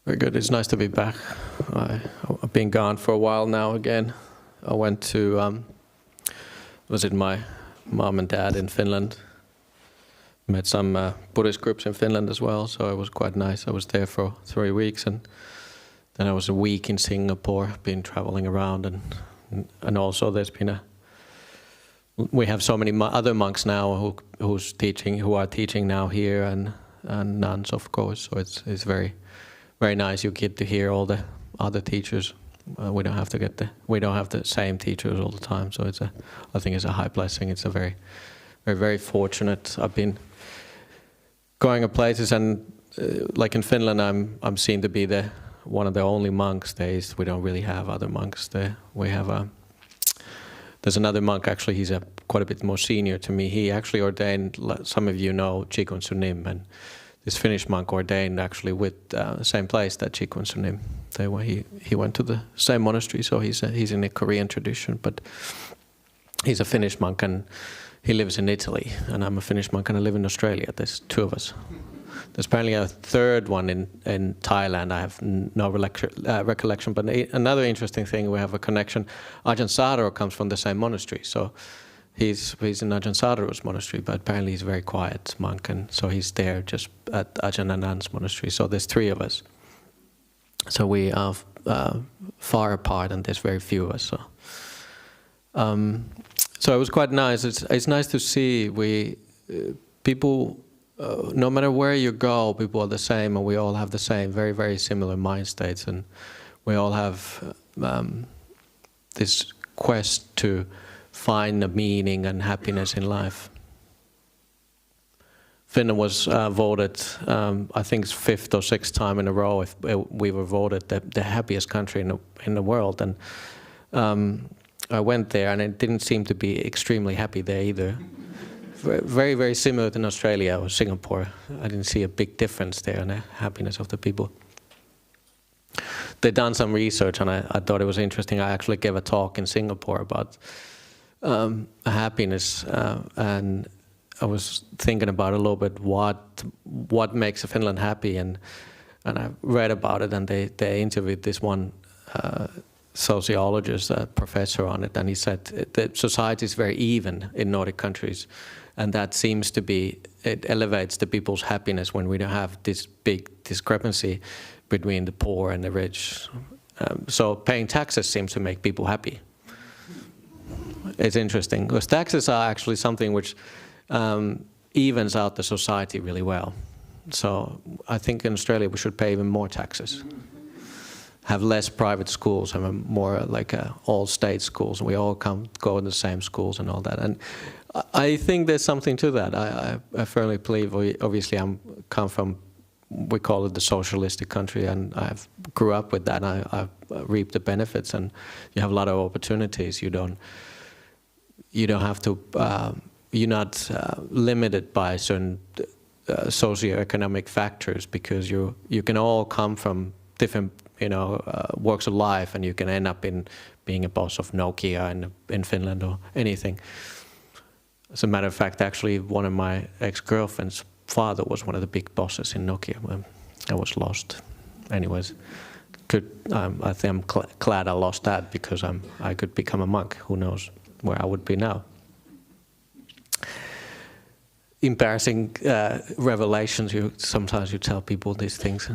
Very good. It's nice to be back. I've been gone for a while now again. I went to visit my mom and dad in Finland. Met some Buddhist groups in Finland as well, so it was quite nice. I was there for 3 weeks, and then I was a week in Singapore, been traveling around, and also there's been we have so many other monks now who are teaching now here, and nuns, of course. So it's very nice. You get to hear all the other teachers. We don't have the same teachers all the time. So I think it's a high blessing. It's a very fortunate. I've been going to places, and like in Finland, I'm seen to be one of the only monks there. We don't really have other monks there. We have there's another monk, actually. He's quite a bit more senior to me. He actually ordained. Some of you know Chikun Sunim, and this Finnish monk ordained actually with the same place that Chikun Sunim. He went to the same monastery, so he's in a Korean tradition, but he's a Finnish monk, and he lives in Italy, and I'm a Finnish monk, and I live in Australia. There's two of us. There's apparently a third one in Thailand. I have no recollection, but another interesting thing, we have a connection. Ajahn Sadhara comes from the same monastery, so he's in Ajahn Sadhara's monastery, but apparently he's a very quiet monk, and so he's there just at Ajahn Anand's monastery. So there's 3 of us. So we are far apart, and there's very few of us. So it was quite nice. It's nice to see people. No matter where you go, people are the same, and we all have the same, very similar mind states, and we all have this quest to find a meaning and happiness in life. Finland was voted, I think it's 5th or 6th time in a row, if we were voted the happiest country in the world, and I went there, and it didn't seem to be extremely happy there either. Very similar to Australia or Singapore. I didn't see a big difference there in the happiness of the people. They'd done some research, and I thought it was interesting. I actually gave a talk in Singapore about happiness, and I was thinking about a little bit what makes Finland happy, and I read about it, and they interviewed this one sociologist, a professor on it, and he said that society is very even in Nordic countries, and that seems to be, it elevates the people's happiness when we don't have this big discrepancy between the poor and the rich. So paying taxes seems to make people happy. It's interesting, because taxes are actually something which evens out the society really well. So I think in Australia we should pay even more taxes. Have less private schools, have more like all state schools, and we all go in the same schools and all that. And I think there's something to that. I firmly believe. Obviously, come from, we call it the socialistic country, and I grew up with that. And I've reaped the benefits, and you have a lot of opportunities. You don't have to. You're not limited by certain socioeconomic factors, because you can all come from different walks of life, and you can end up in being a boss of Nokia in Finland or anything. As a matter of fact, actually, one of my ex-girlfriend's father was one of the big bosses in Nokia. I was lost. Anyways, I think I'm glad I lost that, because I could become a monk. Who knows where I would be now? Embarrassing revelations. Sometimes you tell people these things.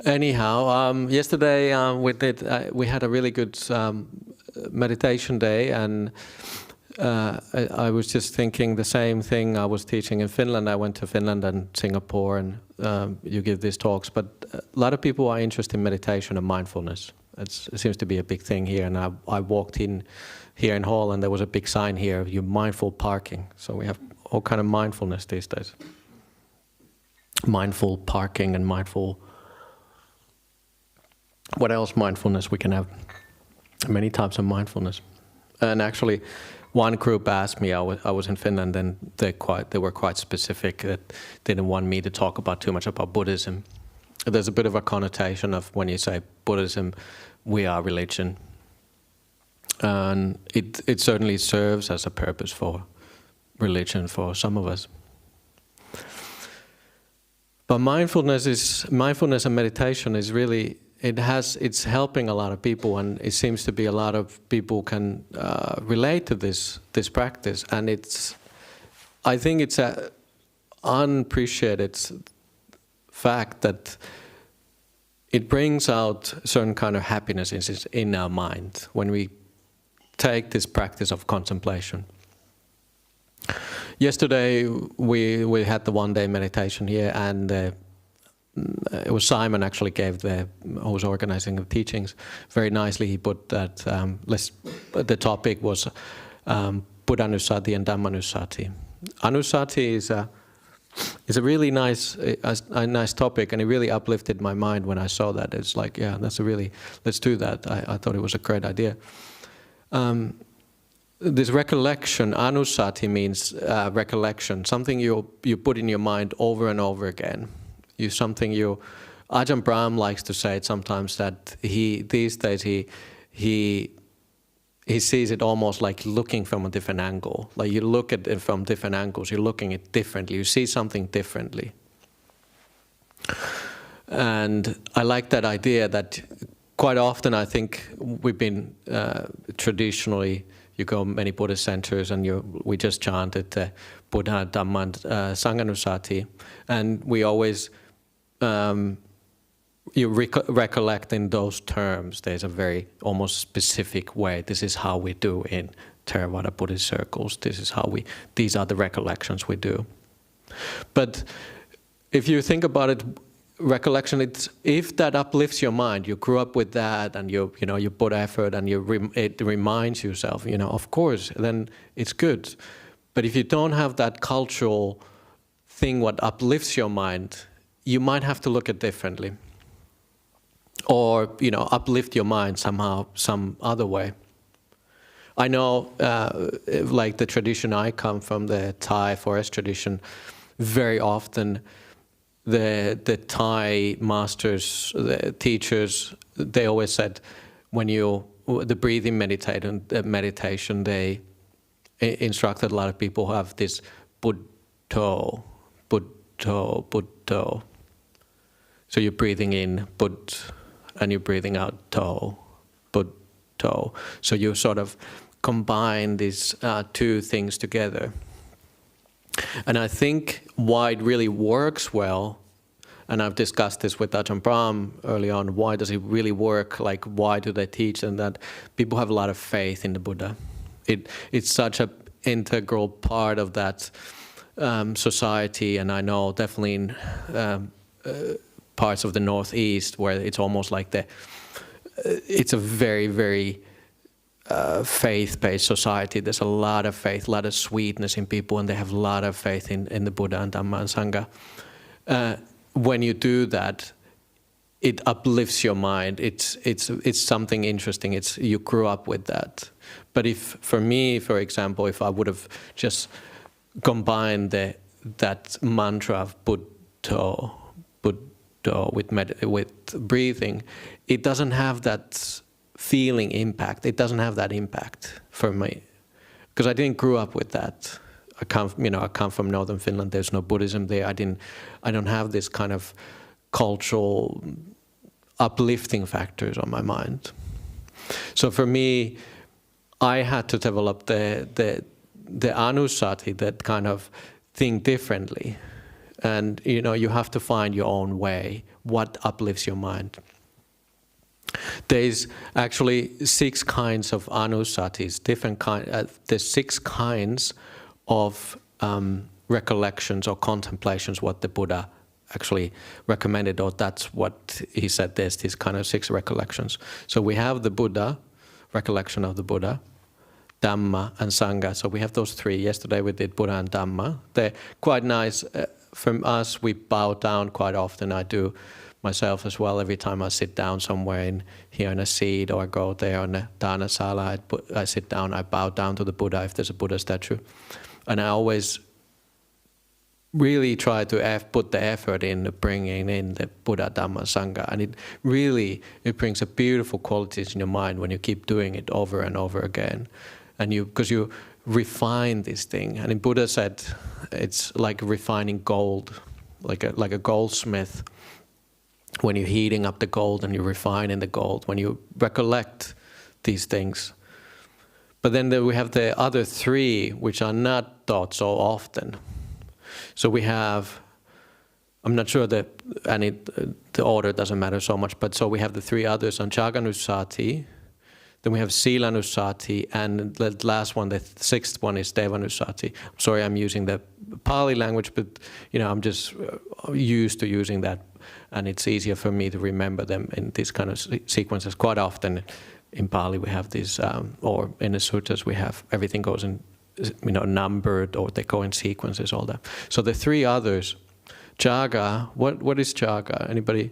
Anyhow, yesterday we had a really good meditation day, and I was just thinking the same thing. I was teaching in Finland. I went to Finland and Singapore, and you give these talks, but a lot of people are interested in meditation and mindfulness. It seems to be a big thing here, and I walked in here in Hall, and there was a big sign here, "You mindful parking." So we have all kind of mindfulness these days. Mindful parking and mindful. What else mindfulness we can have? Many types of mindfulness. And actually, one group asked me, I was in Finland, and they were quite specific, that they didn't want me to talk about too much about Buddhism. There's a bit of a connotation of when you say Buddhism, we are religion. And it certainly serves as a purpose for religion for some of us. But mindfulness and meditation is really, it's helping a lot of people, and it seems to be a lot of people can relate to this practice, and I think it's a unappreciated fact that it brings out certain kind of happiness in our mind when we take this practice of contemplation. Yesterday we had the one-day meditation here, and it was Simon actually who was organizing the teachings. Very nicely he put that the topic was Buddhanusati and Dhammanusati. Anusati is a really nice topic, and it really uplifted my mind when I saw that. It's like, yeah, let's do that. I thought it was a great idea. This recollection, anusati means recollection, something you put in your mind over and over again. Ajahn Brahm likes to say it sometimes that these days he sees it almost like looking from a different angle. Like you look at it from different angles, you're looking at it differently, you see something differently. And I like that idea that quite often I think we've been traditionally, you go many Buddhist centers and we just chanted Buddha, Dhamma, and Sanghanusati, and we always you recollect in those terms. There's a very almost specific way. This is how we do in Theravada Buddhist circles. These are the recollections we do. But if you think about it, recollection, if that uplifts your mind, you grew up with that, and you put effort, and it reminds yourself, of course, then it's good. But if you don't have that cultural thing what uplifts your mind, you might have to look at it differently, or uplift your mind somehow, some other way. I know, like the tradition I come from, the Thai forest tradition, very often the Thai masters, the teachers, they always said the breathing meditation, they instructed a lot of people who have this Buddho, Buddho, Buddho. So you're breathing in Bud, and you're breathing out To, Buddho. So you sort of combine these two things together. And I think why it really works well, and I've discussed this with Ajahn Brahm early on, why does it really work? Like, why do they teach? And that people have a lot of faith in the Buddha. It's such an integral part of that society, and I know definitely in parts of the Northeast where it's almost like it's a very, very faith-based society. There's a lot of faith, a lot of sweetness in people, and they have a lot of faith in the Buddha and Dhamma and Sangha. When you do that, it uplifts your mind. It's something interesting. You grew up with that. But for me, for example, if I would have just combined that mantra of Buddho, Buddho with breathing, it doesn't have that feeling impact. It doesn't have that impact for me, because I didn't grow up with that. I come from Northern Finland. There's no Buddhism there. I don't have this kind of cultural uplifting factors on my mind. So for me, I had to develop the anusati, that kind of think differently, and you have to find your own way. What uplifts your mind? There's actually 6 kinds of anusatis, there's 6 kinds of recollections or contemplations, what the Buddha actually recommended, or that's what he said. There's these kind of 6 recollections. So we have the Buddha, recollection of the Buddha, Dhamma and Sangha. So we have those 3. Yesterday we did Buddha and Dhamma. They're quite nice. From us, we bow down quite often. I do myself as well. Every time I sit down somewhere here in a seat, or I go there on the dana sala, I sit down, I bow down to the Buddha if there's a Buddha statue. And I always really try to put the effort in bringing in the Buddha, Dhamma, Sangha. And it brings a beautiful qualities in your mind when you keep doing it over and over again. And because you refine this thing. And Buddha said it's like refining gold. like a goldsmith. When you're heating up the gold and you're refining the gold, when you recollect these things. But then we have the other three, which are not taught so often. So we have, I'm not sure that the order doesn't matter so much, but so we have the three others on Jaganussati, then we have Silanussati, and the last one, the sixth one, is Devanussati. I'm sorry I'm using the Pali language, but I'm just used to using that, and it's easier for me to remember them in these kind of sequences. Quite often in Pali we have these, or in the suttas we have, everything goes in numbered, or they go in sequences, all that. So the three others, Jaga, what is Jaga? Anybody?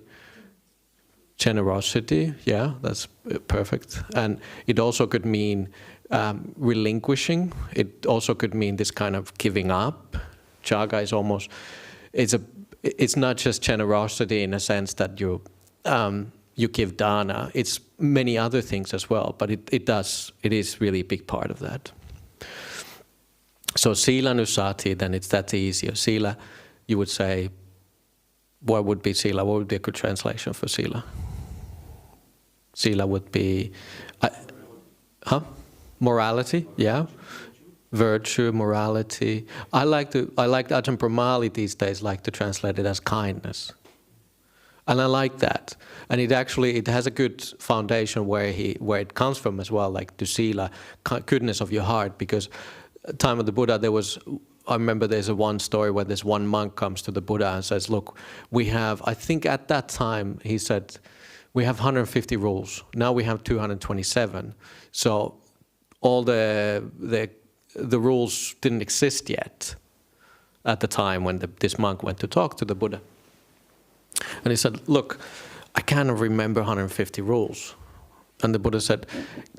Generosity, yeah, that's perfect. And it also could mean relinquishing. It also could mean this kind of giving up. Jaga is almost, it's not just generosity in a sense that you give dana. It's many other things as well, but it is really a big part of that. So Silanussati, then that's easier. Sila, you would say, what would be Sila? What would be a good translation for Sila? Sila would be, morality, yeah. Virtue, morality. I like Ajahn Brahmali these days like to translate it as kindness. And I like that. And it has a good foundation where it comes from as well, like to Sila, goodness of your heart, because time of the Buddha I remember there's one story where this one monk comes to the Buddha and says, look, we have, I think at that time, he said, we have 150 rules. Now we have 227. So all the rules didn't exist yet at the time when this monk went to talk to the Buddha. And he said, look, I cannot remember 150 rules. And the Buddha said,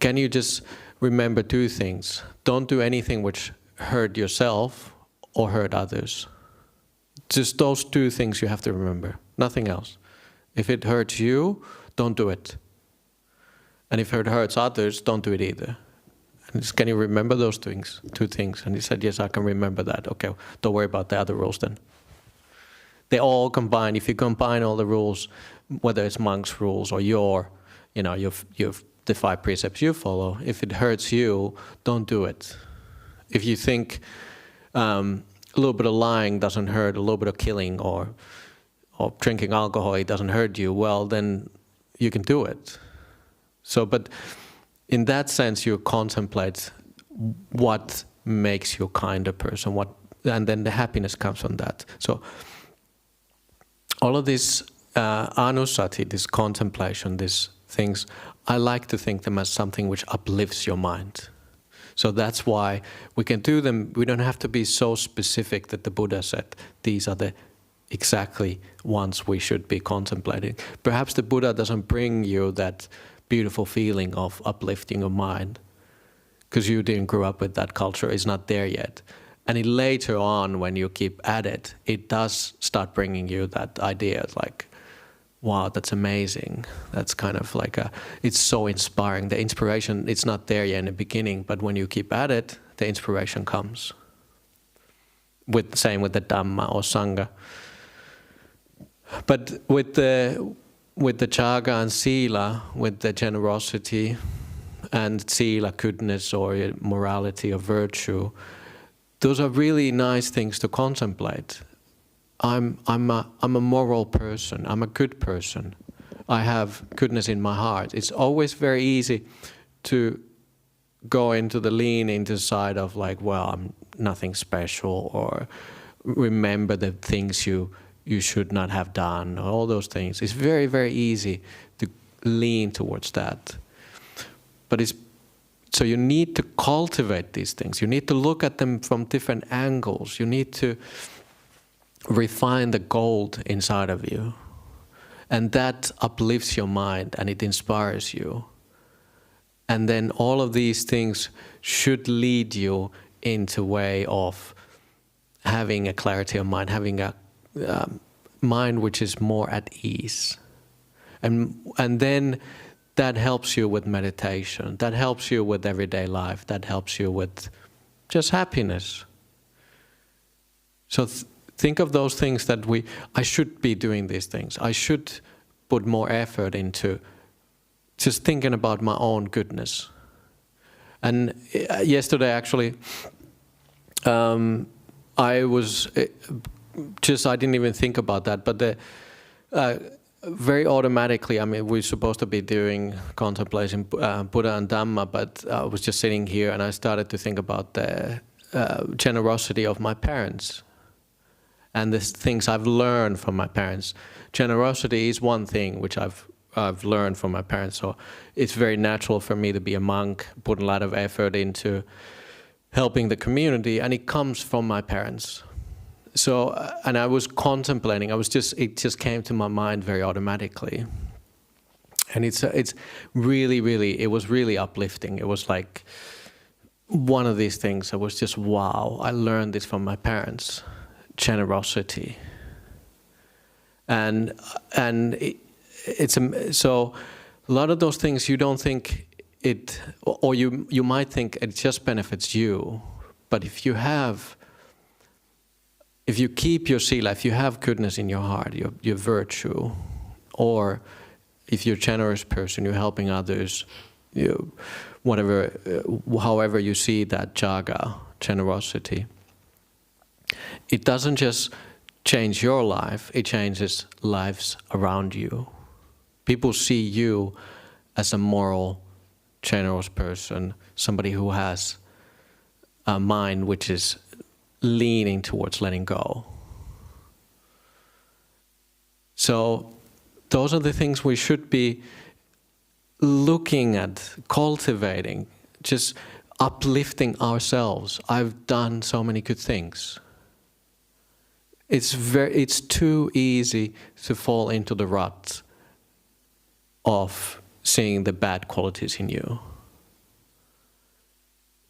can you just remember two things? Don't do anything which hurt yourself or hurt others. Just those two things you have to remember, nothing else. If it hurts you, don't do it. And if it hurts others, don't do it either. And he said, can you remember those two things? And he said, yes, I can remember that. Okay, don't worry about the other rules then. They all combine. If you combine all the rules, whether it's monks' rules or the 5 precepts you follow, if it hurts you, don't do it. If you think a little bit of lying doesn't hurt, a little bit of killing or drinking alcohol, it doesn't hurt you, well, then you can do it. So, but in that sense, you contemplate what makes you a kinder person, and then the happiness comes from that. So, all of this anusati, this contemplation, these things, I like to think them as something which uplifts your mind. So that's why we can do them. We don't have to be so specific that the Buddha said these are the exactly ones we should be contemplating. Perhaps the Buddha doesn't bring you that beautiful feeling of uplifting your mind because you didn't grow up with that culture. It's not there yet. And later on, when you keep at it, it does start bringing you that idea like, wow, that's amazing. That's kind of like it's so inspiring. The inspiration, it's not there yet in the beginning, but when you keep at it, the inspiration comes. Same with the Dhamma or Sangha. But with the Jaga and Sila, with the generosity and Sila, goodness or morality or virtue, those are really nice things to contemplate. I'm a moral person. I'm a good person. I have goodness in my heart. It's always very easy to go into the lean into the side of like, well, I'm nothing special, or remember the things you should not have done, or all those things. It's very, very easy to lean towards that. But so you need to cultivate these things. You need to look at them from different angles. You need to refine the gold inside of you. And that uplifts your mind and it inspires you. And then all of these things should lead you into a way of having a clarity of mind, having a mind which is more at ease. And then that helps you with meditation, that helps you with everyday life, that helps you with just happiness. So think of those things that I should be doing these things. I should put more effort into just thinking about my own goodness. And yesterday, actually, I didn't even think about that, but very automatically, I mean, we're supposed to be doing contemplating Buddha and Dhamma, but I was just sitting here and I started to think about the generosity of my parents and the things I've learned from my parents. Generosity is one thing which I've learned from my parents, so it's very natural for me to be a monk, put a lot of effort into helping the community, and it comes from my parents. So, and I was contemplating, it just came to my mind very automatically. And it was really uplifting. It was like one of these things that was just, wow, I learned this from my parents, generosity. And so a lot of those things you don't think it, or you might think it just benefits you, but if you keep your sila, if you have goodness in your heart, your virtue, or if you're a generous person, you're helping others, however you see that jaga, generosity, it doesn't just change your life, it changes lives around you. People see you as a moral, generous person, somebody who has a mind which is leaning towards letting go. So those are the things we should be looking at, cultivating, just uplifting ourselves. I've done so many good things. It's too easy to fall into the rut of seeing the bad qualities in you.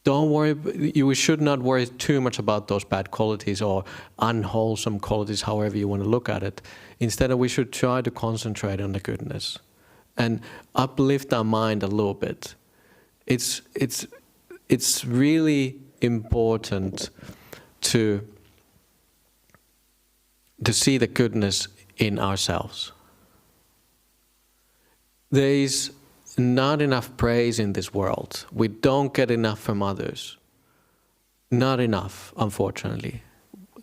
Don't worry, you should not worry too much about those bad qualities or unwholesome qualities, however you want to look at it. Instead, we should try to concentrate on the goodness and uplift our mind a little bit. It's really important to see the goodness in ourselves. There is not enough praise in this world. We don't get enough from others. Not enough, unfortunately.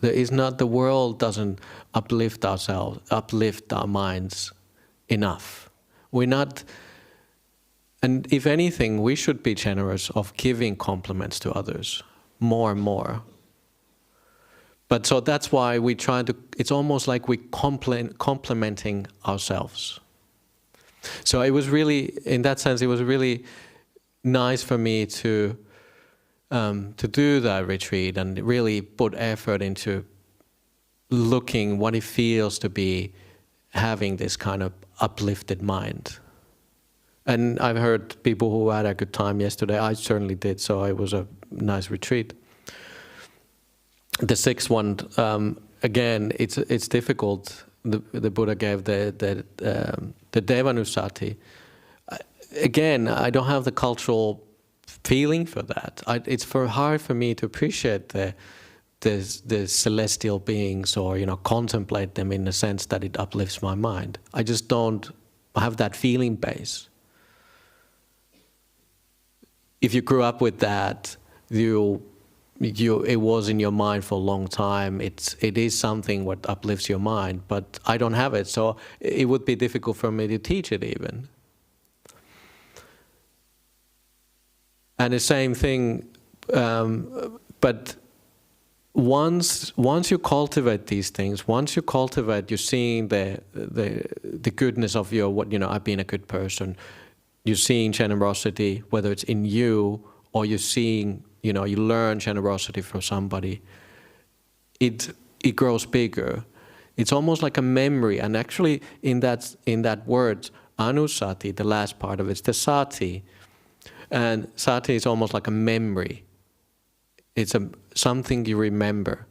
The world doesn't uplift ourselves, uplift our minds enough. We're not, and if anything, we should be generous of giving compliments to others, more and more. But so that's why we try to, it's almost like we're complimenting ourselves. So it was really, in that sense, it was really nice for me to do that retreat and really put effort into looking what it feels to be having this kind of uplifted mind. And I've heard people who had a good time yesterday. I certainly did, so it was a nice retreat. The sixth one, again, it's difficult. The Buddha gave the Devanusati. Again, I don't have the cultural feeling for that. It's hard for me to appreciate the celestial beings or contemplate them in the sense that it uplifts my mind. I just don't have that feeling base. If you grew up with that, it was in your mind for a long time. It is something what uplifts your mind, but I don't have it, so it would be difficult for me to teach it even. And the same thing, but once you cultivate these things, once you cultivate, you're seeing the goodness of I've been a good person. You're seeing generosity, whether it's in you or you're seeing. You learn generosity from somebody, it grows bigger. It's almost like a memory, and actually in that word, anusati, the last part of it's the sati. And sati is almost like a memory. It's something you remember.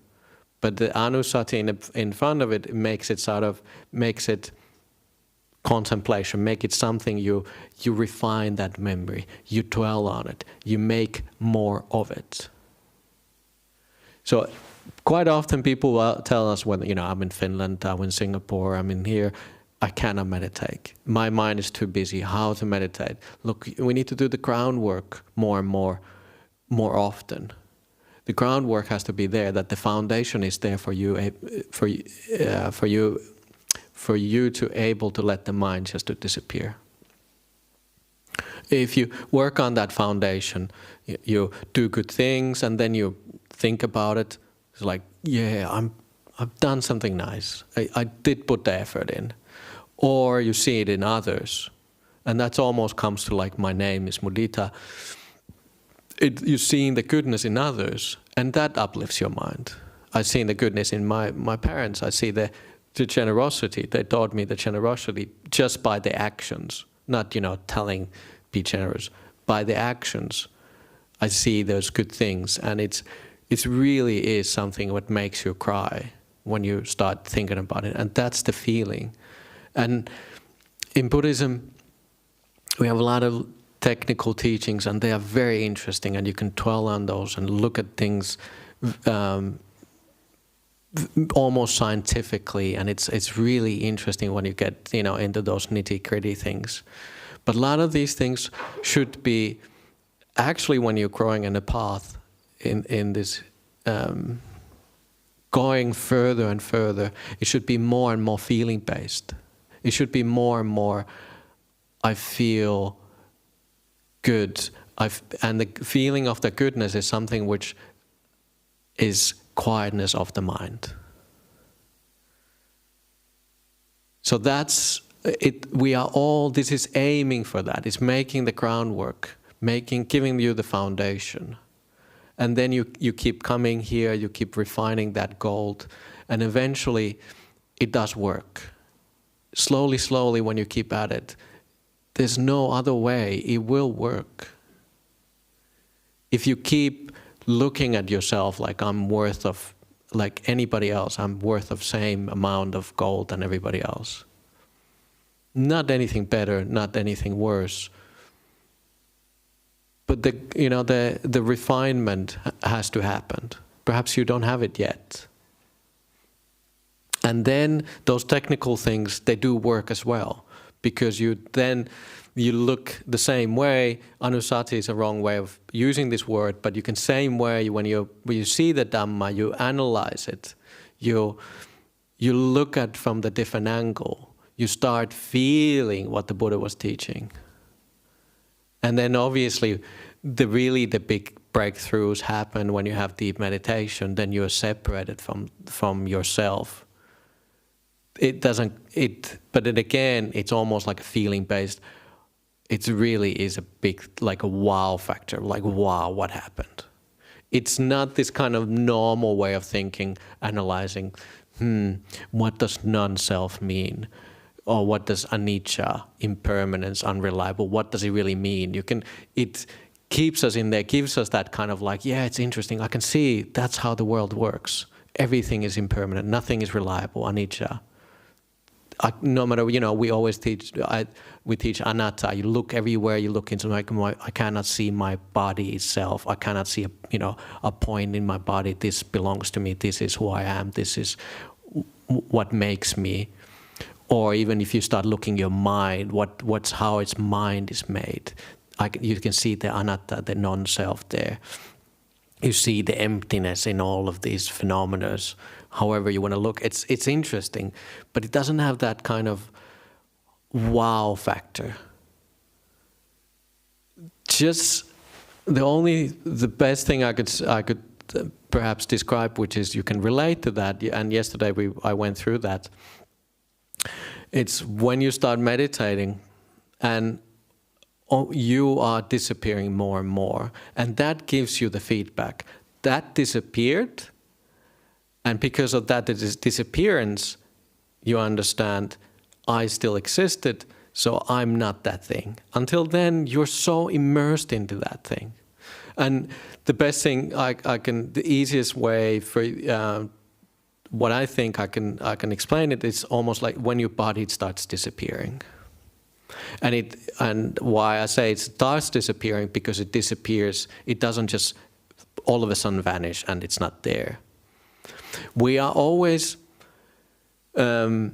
But the anusati in front of it makes it contemplation, make it something you refine that memory, you dwell on it, you make more of it. So quite often people tell us when, I'm in Finland, I'm in Singapore, I'm in here, I cannot meditate. My mind is too busy. How to meditate? Look, we need to do the groundwork more and more often. The groundwork has to be there, that the foundation is there for you, for you to able to let the mind just to disappear. If you work on that foundation, you do good things, and then you think about it. It's like, yeah, I've done something nice. I did put the effort in. Or you see it in others, and that almost comes to like, my name is Mudita. You're seeing the goodness in others, and that uplifts your mind. I've seen the goodness in my parents. I see the generosity. They taught me the generosity just by the actions, not telling be generous. By the actions, I see those good things, and it really is something what makes you cry when you start thinking about it, and that's the feeling. And in Buddhism, we have a lot of technical teachings, and they are very interesting, and you can dwell on those and look at things almost scientifically, and it's really interesting when you get into those nitty-gritty things. But a lot of these things should be actually, when you're growing in a path in this going further and further, it should be more and more feeling based. It should be more and more, I feel good. And the feeling of the goodness is something which is quietness of the mind. So that's it. We are all, this is aiming for that. It's making the groundwork, giving you the foundation. And then you keep coming here, you keep refining that gold, and eventually it does work. Slowly, slowly, when you keep at it, there's no other way, it will work. If you keep looking at yourself like I'm worth of, like anybody else, I'm worth of same amount of gold than everybody else. Not anything better, not anything worse. But the refinement has to happen. Perhaps you don't have it yet. And then those technical things, they do work as well, because you look the same way. Anusati is a wrong way of using this word, but you can same way when you see the Dhamma, you analyze it, you look at from the different angle, you start feeling what the Buddha was teaching. And then obviously the big breakthroughs happen when you have deep meditation, then you're separated from yourself. But then again, it's almost like a feeling based. It really is a big, like a wow factor, like wow, what happened? It's not this kind of normal way of thinking, analyzing, what does non-self mean? Or what does anicca, impermanence, unreliable, what does it really mean? It keeps us in there, gives us that kind of like, yeah, it's interesting, I can see that's how the world works. Everything is impermanent, nothing is reliable, anicca. No matter, we always teach, we teach anatta. You look everywhere, you look into I cannot see my body itself. I cannot see a point in my body. This belongs to me. This is who I am. This is what makes me. Or even if you start looking your mind, how its mind is made. You can see the anatta, the non-self there. You see the emptiness in all of these phenomena. However you want to look, it's interesting, but it doesn't have that kind of wow factor. Just the best thing I could perhaps describe, which is you can relate to that, and yesterday I went through that. It's when you start meditating and you are disappearing more and more, and that gives you the feedback. That disappeared. And because of that disappearance, you understand, I still existed, so I'm not that thing. Until then, you're so immersed into that thing. And the best thing the easiest way for what I think I can explain it is almost like when your body starts disappearing. And why I say it starts disappearing, because it disappears. It doesn't just all of a sudden vanish and it's not there. We are always have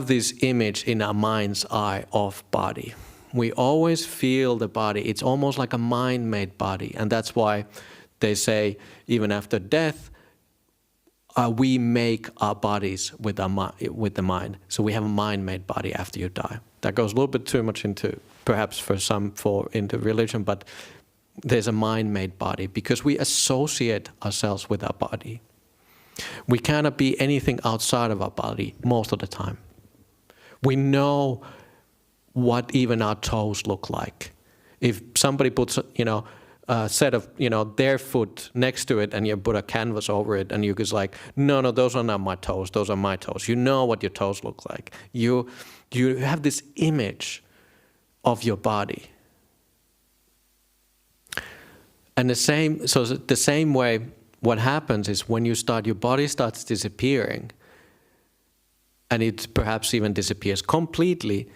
this image in our mind's eye of body. We always feel the body. It's almost like a mind-made body. And that's why they say, even after death, we make our bodies with the mind. So we have a mind-made body after you die. That goes a little bit too much into, perhaps for some, into religion, but there's a mind-made body because we associate ourselves with our body. We cannot be anything outside of our body most of the time. We know what even our toes look like. If somebody puts, a set of, their foot next to it and you put a canvas over it and you're just like, no, those are not my toes, those are my toes. You know what your toes look like. You have this image of your body. And the same way, what happens is when your body starts disappearing, and it perhaps even disappears completely,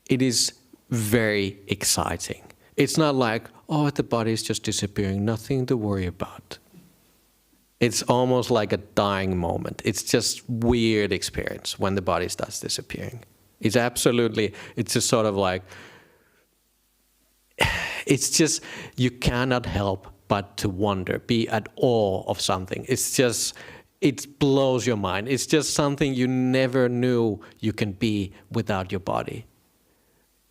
it is very exciting. It's not like, oh, the body is just disappearing, nothing to worry about. It's almost like a dying moment. It's just weird experience when the body starts disappearing. It's just sort of like, it's just, you cannot help but to wonder, be at awe of something. It blows your mind. It's just something you never knew you can be without your body.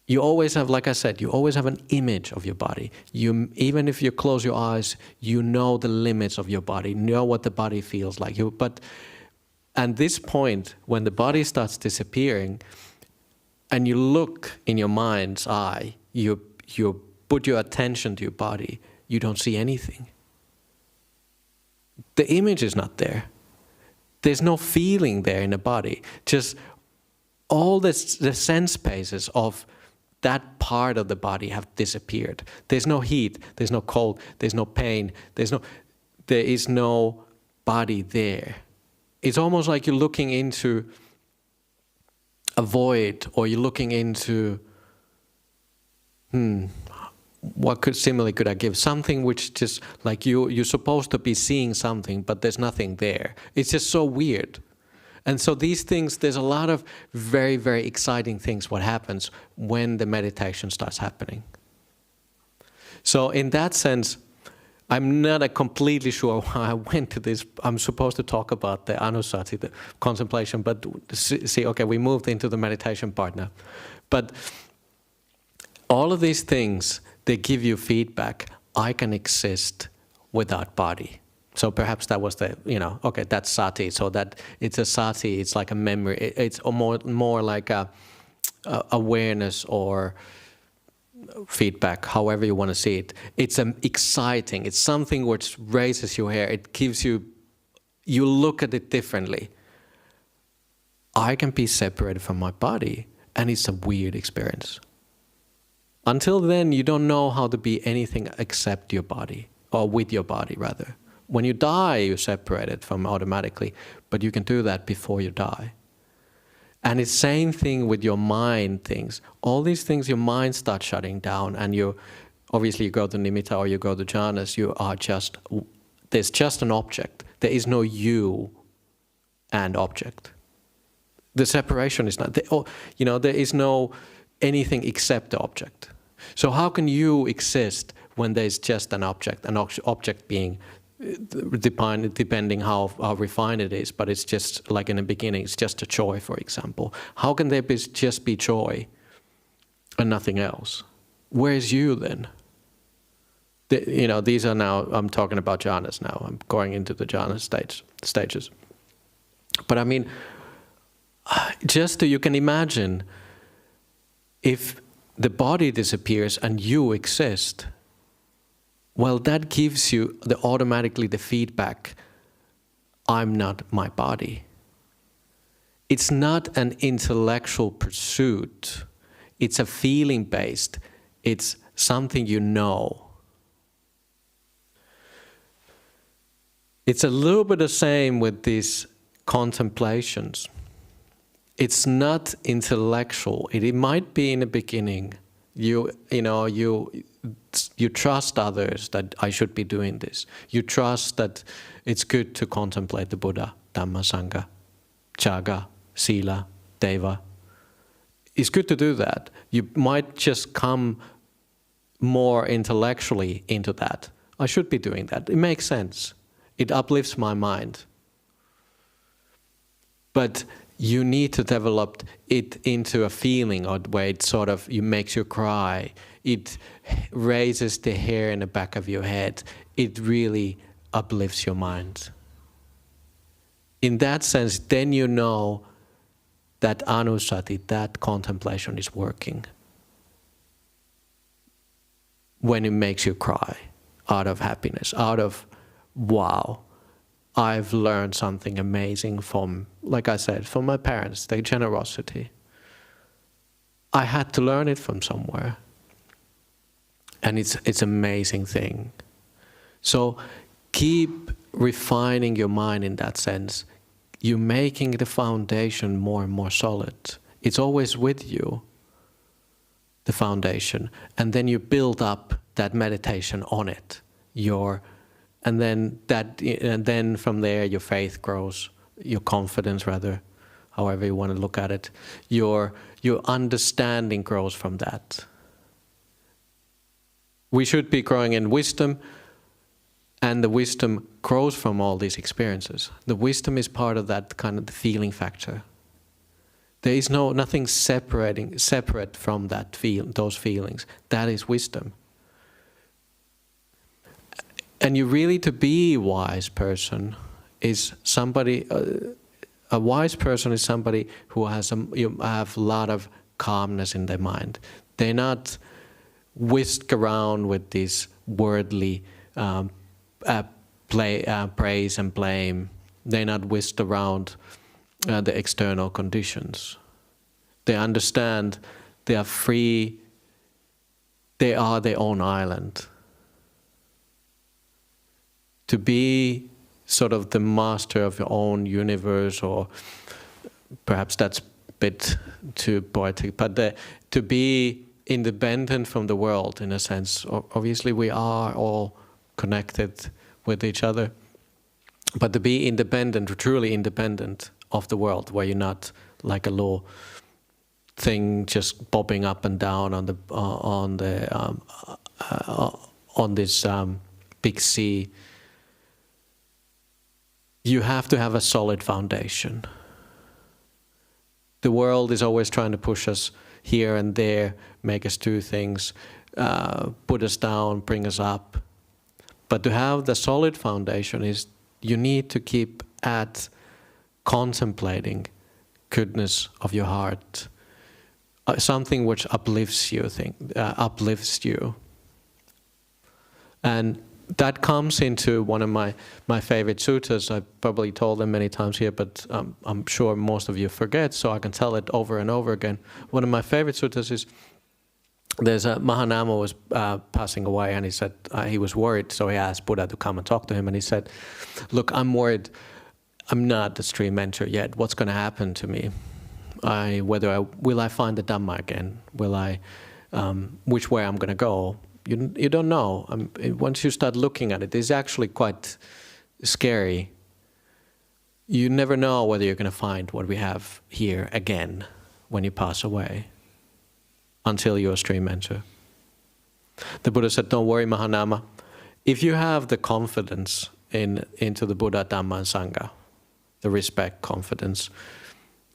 You always have, like I said, you always have an image of your body. Even if you close your eyes, you know the limits of your body, you know what the body feels like. But at this point, when the body starts disappearing, and you look in your mind's eye, you put your attention to your body, you don't see anything. The image is not there. There's no feeling there in the body. Just all the sense spaces of that part of the body have disappeared. There's no heat, there's no cold, there's no pain, there is no body there. It's almost like you're looking into a void, or you're looking into, what simile could I give? Something which just, like you're supposed to be seeing something, but there's nothing there. It's just so weird. And so these things, there's a lot of very, very exciting things what happens when the meditation starts happening. So in that sense, I'm not completely sure why I went to this. I'm supposed to talk about the anusati, the contemplation, but see, okay, we moved into the meditation part now. But all of these things, they give you feedback. I can exist without body. So perhaps that was okay, that's sati. So that it's a sati, it's like a memory. It's more like a awareness or feedback, however you want to see it. It's exciting. It's something which raises your hair. It gives you look at it differently. I can be separated from my body, and it's a weird experience. Until then, you don't know how to be anything except your body, or with your body rather. When you die, you're separated from automatically, but you can do that before you die. And it's the same thing with your mind things. All these things, your mind starts shutting down, and you go to nimitta or you go to jhanas, there's just an object. There is no you and object. The separation is not, there is no anything except the object. So how can you exist when there's just an object being depending how refined it is, but it's just like in the beginning, it's just a joy, for example. How can there just be joy and nothing else? Where's you then? These are now, I'm talking about jhanas now. I'm going into the jhana stages. But I mean, you can imagine if the body disappears and you exist, well, that gives you automatically the feedback, I'm not my body. It's not an intellectual pursuit. It's a feeling-based. It's something you know. It's a little bit the same with these contemplations. It's not intellectual. It might be in the beginning. You trust others that I should be doing this. You trust that it's good to contemplate the Buddha, Dhamma, Sangha, Chaga, Sila, Deva. It's good to do that. You might just come more intellectually into that. I should be doing that. It makes sense. It uplifts my mind. But you need to develop it into a feeling, or where it sort of makes you cry. It raises the hair in the back of your head. It really uplifts your mind. In that sense, then you know that anusati, that contemplation is working. When it makes you cry out of happiness, out of, wow, I've learned something amazing from, like I said, from my parents, their generosity. I had to learn it from somewhere. And it's an amazing thing. So keep refining your mind in that sense. You're making the foundation more and more solid. It's always with you, the foundation. And then you build up that meditation on it. And then from there your faith grows, your confidence rather, however you want to look at it. Your understanding grows from that. We should be growing in wisdom, and the wisdom grows from all these experiences. The wisdom is part of that kind of the feeling factor. There is nothing separate from those feelings. That is wisdom. And you really, to be a wise person is somebody. A wise person is somebody who have a lot of calmness in their mind. They're not whisked around with these worldly praise and blame. They're not whisked around the external conditions. They understand they are free. They are their own island. To be sort of the master of your own universe, or perhaps that's a bit too poetic, but to be independent from the world in a sense. Obviously we are all connected with each other, but to be independent, truly independent of the world, where you're not like a little thing just bobbing up and down on this big sea. You have to have a solid foundation. The world is always trying to push us here and there, make us do things, put us down, bring us up. But to have the solid foundation is you need to keep at contemplating goodness of your heart, something which uplifts you. And that comes into one of my favorite suttas. I've probably told them many times here, but I'm sure most of you forget, so I can tell it over and over again. One of my favorite suttas is, there's a Mahanama was passing away, and he said he was worried, so he asked Buddha to come and talk to him, and he said, look, I'm worried. I'm not the stream mentor yet. What's going to happen to me? Will I find the Dhamma again? Which way I'm going to go? You don't know. Once you start looking at it, it's actually quite scary. You never know whether you're going to find what we have here again when you pass away, until you're a stream mentor. The Buddha said, don't worry, Mahanama. If you have the confidence into the Buddha, Dhamma, and Sangha, the respect, confidence,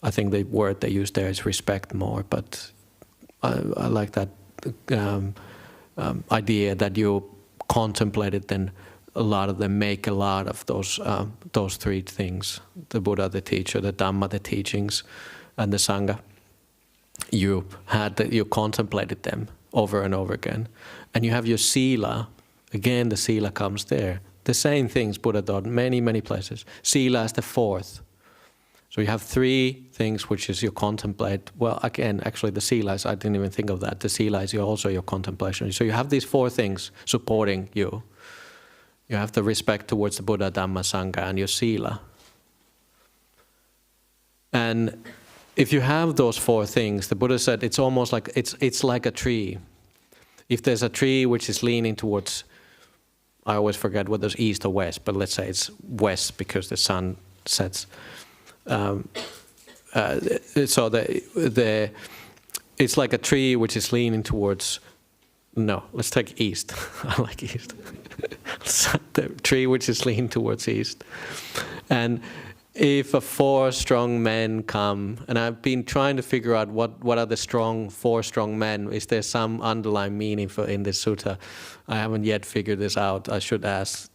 I think the word they use there is respect more, but I like that idea that you contemplate it, then a lot of them make a lot of those three things: the Buddha, the teacher, the Dhamma, the teachings, and the Sangha. You contemplated them over and over again, and you have your Sila. Again, the Sila comes there. The same things Buddha taught many places. Sila is the fourth. So you have three things which is you contemplate. Well, again, actually the Sila is, I didn't even think of that. The Sila is also your contemplation. So you have these four things supporting you. You have the respect towards the Buddha, Dhamma, Sangha, and your Sila. And if you have those four things, the Buddha said it's almost like, it's like a tree. if there's a tree which is leaning towards, I always forget whether it's east or west, but let's say it's west because the sun sets. So it's like a tree which is leaning towards. No, let's take east. I like east. The tree which is leaning towards east. And if 4 strong men come, and I've been trying to figure out what are the 4 strong men, is there some underlying meaning in this sutta? I haven't yet figured this out. I should ask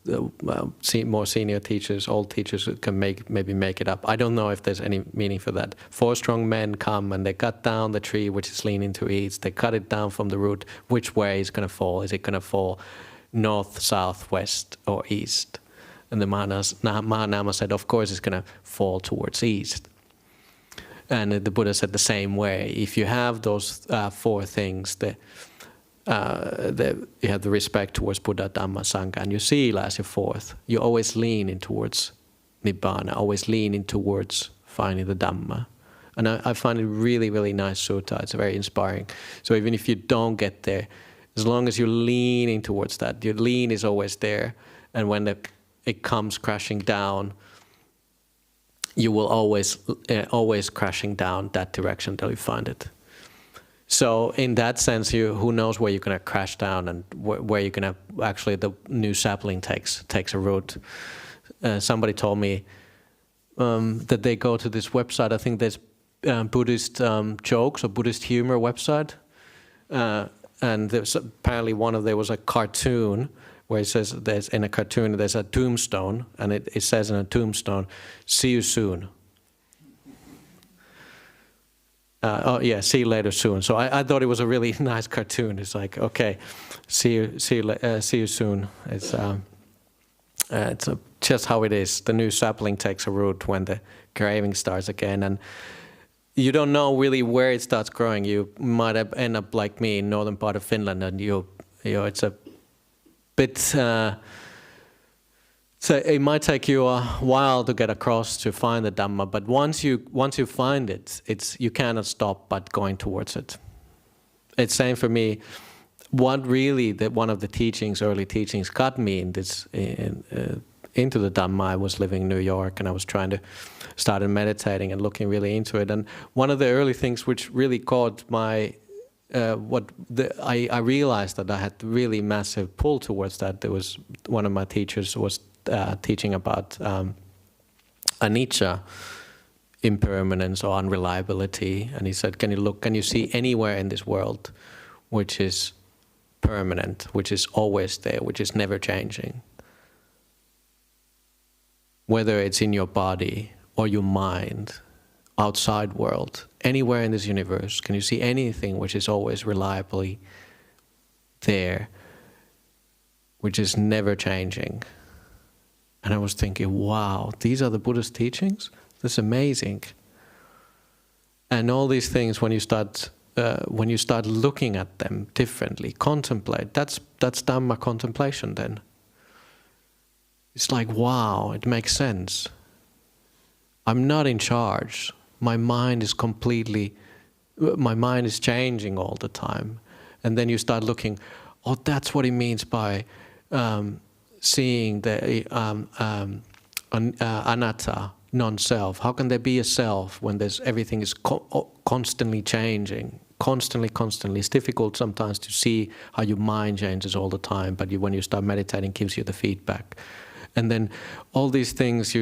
more senior teachers, old teachers who can maybe make it up. I don't know if there's any meaning for that. 4 strong men come and they cut down the tree which is leaning to east. They cut it down from the root. Which way is it going to fall? Is it going to fall north, south, west, or east? And the Mahanama said, of course it's going to fall towards east. And the Buddha said the same way. If you have those 4 things, you have the respect towards Buddha, Dhamma, Sangha, and you Sila as your 4th, you always lean in towards Nibbana, always lean in towards finding the Dhamma. And I find it really, really nice sutta. It's very inspiring. So even if you don't get there, as long as you're leaning towards that, your lean is always there. And when it comes crashing down, you will always crashing down that direction till you find it. So in that sense, who knows where you're going to crash down and where you're going to actually the new sapling takes a root. Somebody told me that they go to this website. I think there's Buddhist jokes or Buddhist humor website, and there's apparently there was a cartoon where it says in a cartoon there's a tombstone, and it says in a tombstone, "See you soon." See you later soon. So I thought it was a really nice cartoon. It's like, okay, see you soon. It's just how it is. The new sapling takes a root when the graving starts again, and you don't know really where it starts growing. You might end up like me in northern part of Finland, and it's a bit. So it might take you a while to get across to find the Dhamma, but once you find it, you cannot stop but going towards it. It's same for me. What really one of the early teachings, got me into the Dhamma. I was living in New York, and I was trying to start meditating and looking really into it. And one of the early things which really caught my I realized that I had really massive pull towards that. There was one of my teachers was teaching about anicca, impermanence or unreliability, and he said, can you see anywhere in this world which is permanent, which is always there, which is never changing? Whether it's in your body or your mind, outside world, anywhere in this universe, can you see anything which is always reliably there, which is never changing? And I was thinking, wow, these are the Buddhist teachings? That's amazing. And all these things, when you start looking at them differently, contemplate, that's Dhamma contemplation then. It's like, wow, it makes sense. I'm not in charge. My mind is changing all the time. And then you start looking, oh, that's what he means by seeing the anatta, non-self. How can there be a self when everything is constantly changing, constantly? It's difficult sometimes to see how your mind changes all the time, but when you start meditating, it gives you the feedback. And then all these things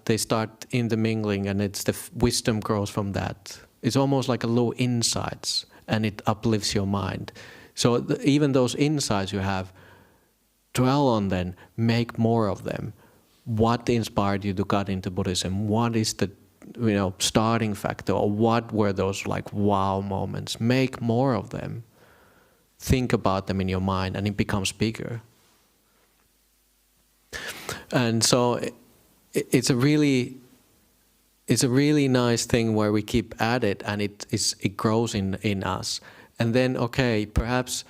they start intermingling, and the wisdom grows from that. It's almost like a low insights, and it uplifts your mind. So even those insights you have, dwell on them, make more of them. What inspired you to get into Buddhism? What is the starting factor, or what were those like wow moments? Make more of them. Think about them in your mind, and it becomes bigger. And so it's a really nice thing where we keep at it, and it grows in us. And then, okay, perhaps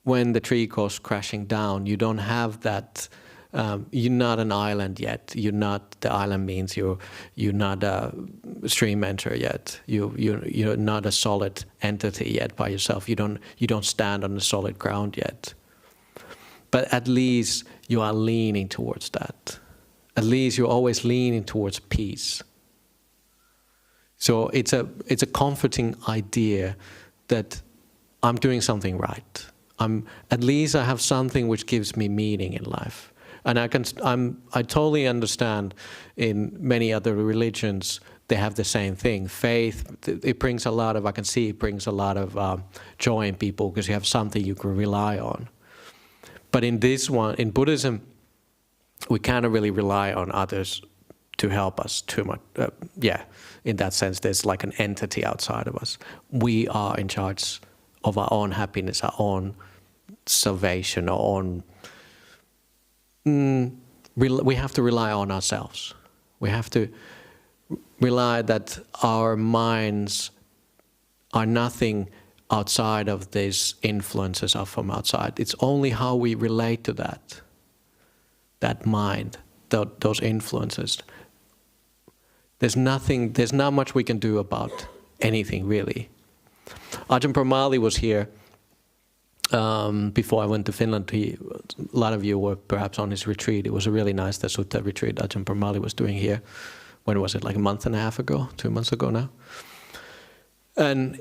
when the tree goes crashing down, you don't have that You're not an island yet. The island means you're not a stream enter yet. You're not a solid entity yet by yourself. You don't stand on the solid ground yet. But at least you are leaning towards that. At least you're always leaning towards peace. So it's a comforting idea that I'm doing something right. At least I have something which gives me meaning in life. And I totally understand in many other religions they have the same thing. Faith, it brings a lot of, I can see it brings a lot of joy in people because you have something you can rely on. But in this one, in Buddhism, we can't really rely on others to help us too much. In that sense, there's like an entity outside of us. We are in charge of our own happiness, our own salvation, our own... we have to rely on ourselves. We have to rely that our minds are nothing outside of these influences are from outside. It's only how we relate to that mind, those influences. There's not much we can do about anything really. Ajahn Brahm was here before I went to Finland. A lot of you were perhaps on his retreat. It was a really nice Sutta retreat Ajahn Brahm was doing here. When was it, like a month and a half ago, 2 months ago now? And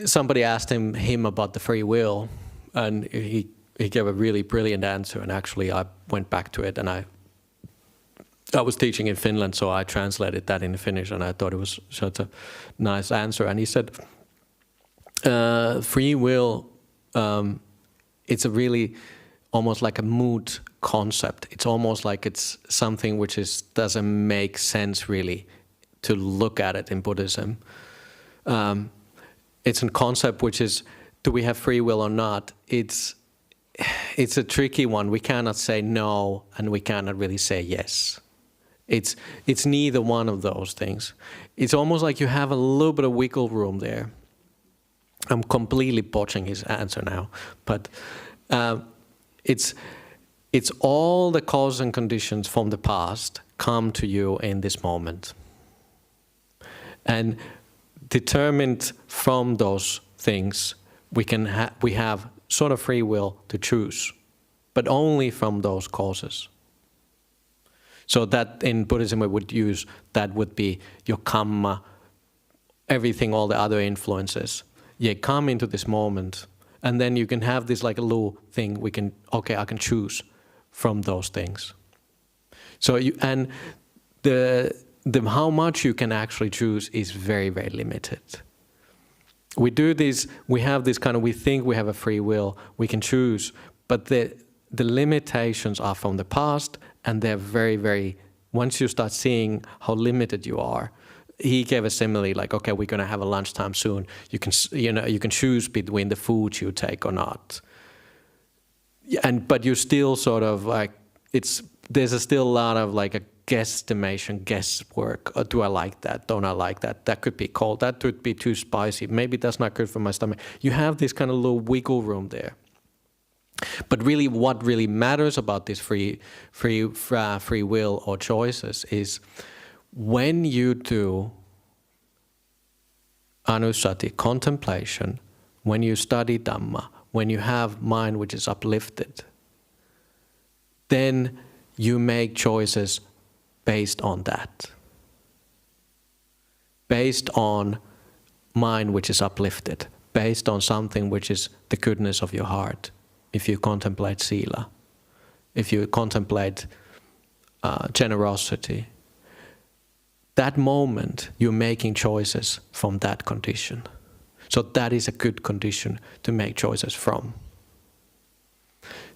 somebody asked him about the free will, and he gave a really brilliant answer. And actually, I went back to it, and I was teaching in Finland, so I translated that in Finnish, and I thought it was such a nice answer. And he said, free will, it's a really almost like a mood concept. It's almost like it's something which doesn't make sense really to look at it in Buddhism. It's a concept which is, do we have free will or not? It's a tricky one. We cannot say no, and we cannot really say yes. It's neither one of those things. It's almost like you have a little bit of wiggle room there. I'm completely botching his answer now, but it's all the causes and conditions from the past come to you in this moment. And determined from those things, we have sort of free will to choose, but only from those causes. So that in Buddhism we would use, that would be your kamma, everything, all the other influences. You come into this moment, and then you can have this like a little thing, I can choose from those things. So the how much you can actually choose is very, very limited. We do this, we have this kind of, we think we have a free will, we can choose, but the limitations are from the past, and they're very, very, once you start seeing how limited you are, he gave a simile like, okay, we're going to have a lunchtime soon. You can choose between the food you take or not. But you still sort of like, there's still a lot of like a guesstimation, guesswork. Do I like that? Don't I like that? That could be cold. That could be too spicy. Maybe that's not good for my stomach. You have this kind of little wiggle room there. But really, what really matters about this free will or choices is when you do anusati, contemplation, when you study Dhamma, when you have mind which is uplifted, then you make choices based on that. Based on mind which is uplifted, based on something which is the goodness of your heart. If you contemplate sila, if you contemplate generosity, that moment you're making choices from that condition. So that is a good condition to make choices from.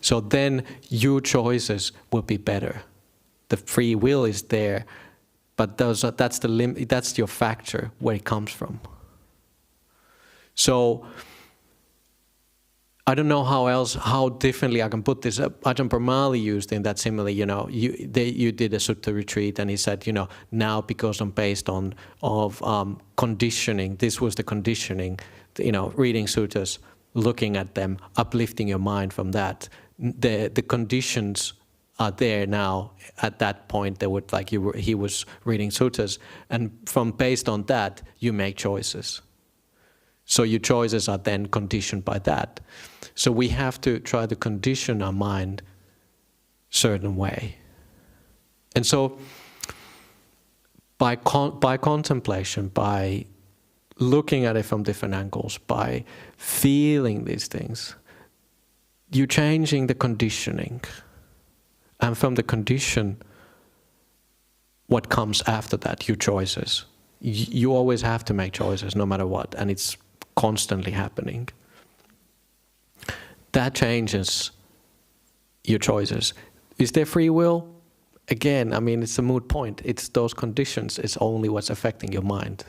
So then your choices will be better. The free will is there, but that's your factor where it comes from. So I don't know how differently I can put this. Ajahn Brahm used in that simile, you did a sutta retreat, and he said, now because I'm based on conditioning, this was the conditioning, reading suttas, looking at them, uplifting your mind from that. The conditions are there now. At that point, they would he was reading suttas, and based on that, you make choices. So your choices are then conditioned by that. So we have to try to condition our mind certain way. And so by contemplation, by looking at it from different angles, by feeling these things, you're changing the conditioning. And from the condition, what comes after that, your choices. You always have to make choices no matter what, and it's constantly happening. That changes your choices. Is there free will? Again, I mean, it's a moot point. It's those conditions, it's only what's affecting your mind.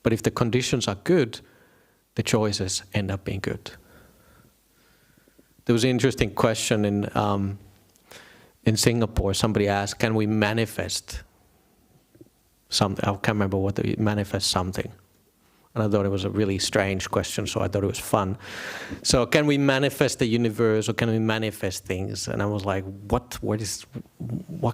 But if the conditions are good, the choices end up being good. There was an interesting question in Singapore. Somebody asked, can we manifest something? I can't remember what the manifest something. And I thought it was a really strange question, so I thought it was fun. So can we manifest the universe, or can we manifest things? And I was like, what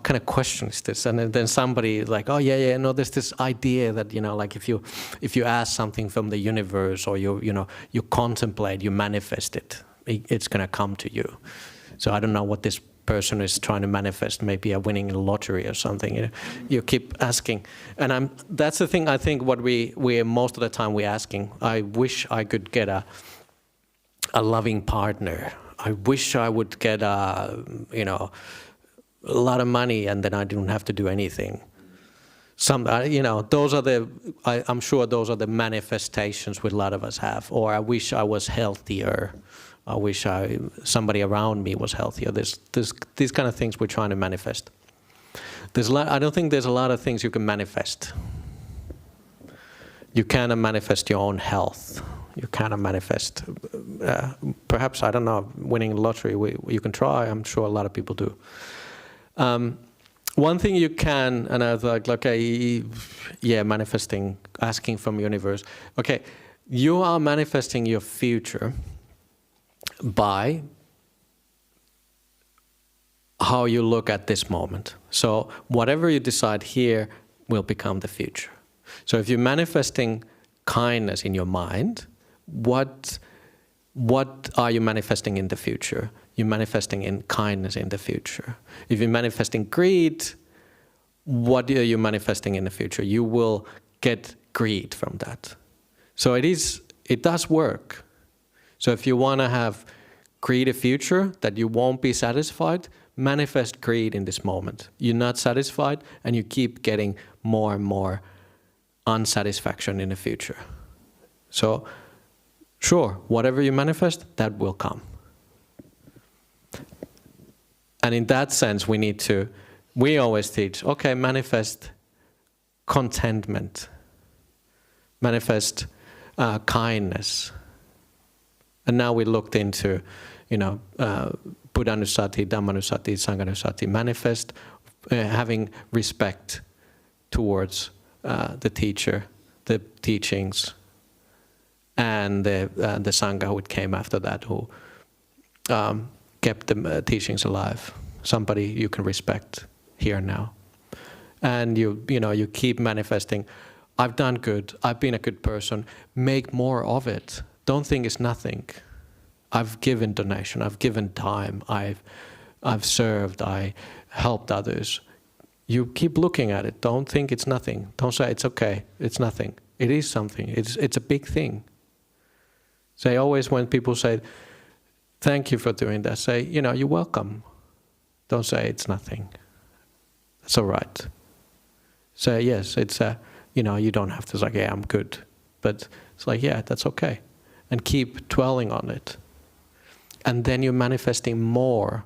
kind of question is this? And then somebody like, oh yeah, no, there's this idea that, like if you ask something from the universe, or you contemplate, you manifest it, it's gonna come to you. So I don't know what this person is trying to manifest, maybe a winning lottery or something. You keep asking, and that's the thing. I think what we most of the time we're asking. I wish I could get a loving partner. I wish I would get a lot of money, and then I don't have to do anything. Those are I'm sure those are the manifestations which a lot of us have. Or I wish I was healthier. I wish somebody around me was healthier. These kind of things we're trying to manifest. I don't think there's a lot of things you can manifest. You cannot manifest your own health. You cannot manifest, perhaps, I don't know, winning the lottery. You can try. I'm sure a lot of people do. One thing you can, and I was like, okay, yeah, manifesting, asking from the universe. Okay, you are manifesting your future by how you look at this moment. So whatever you decide here will become the future. So if you're manifesting kindness in your mind, what are you manifesting in the future? You're manifesting in kindness in the future. If you're manifesting greed, what are you manifesting in the future? You will get greed from that. So it does work. So if you want to create a future that you won't be satisfied, manifest greed in this moment. You're not satisfied, and you keep getting more and more unsatisfaction in the future. So, sure, whatever you manifest, that will come. And in that sense, we always teach, okay, manifest contentment, manifest kindness. And now we looked into, Buddhanusati, Dhammanusati, Sanghanusati, manifest having respect towards the teacher, the teachings, and the Sangha who came after that, who kept the teachings alive. Somebody you can respect here and now. And you keep manifesting, I've done good, I've been a good person, make more of it. Don't think it's nothing. I've given donation, I've given time, I've served, I helped others. You keep looking at it. Don't think it's nothing. Don't say it's okay, it's nothing. It is something. It's a big thing. Say always when people say, thank you for doing that, say, you're welcome. Don't say it's nothing. That's all right. Say, yes, it's you don't have to say, yeah, I'm good. But it's like, yeah, that's okay. And keep dwelling on it. And then you're manifesting more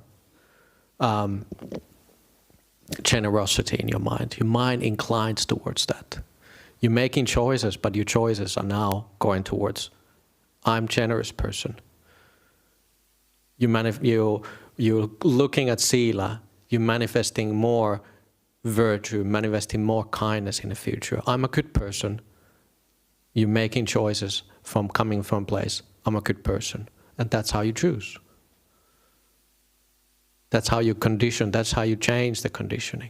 generosity in your mind. Your mind inclines towards that. You're making choices, but your choices are now going towards, I'm a generous person. You're looking at sila, you're manifesting more virtue, manifesting more kindness in the future. I'm a good person. You're making choices coming from a place, I'm a good person. And that's how you choose. That's how you condition, that's how you change the conditioning.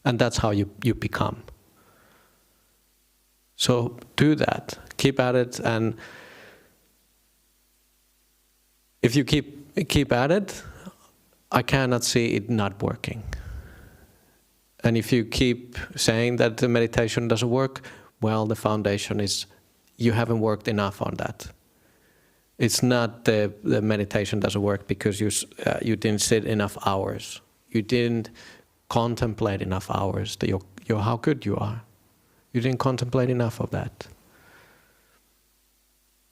And that's how you become. So do that, keep at it, and if you keep at it, I cannot see it not working. And if you keep saying that the meditation doesn't work, well, the foundation is you haven't worked enough on that. It's not the meditation doesn't work because you didn't sit enough hours. You didn't contemplate enough hours that you're how good you are. You didn't contemplate enough of that.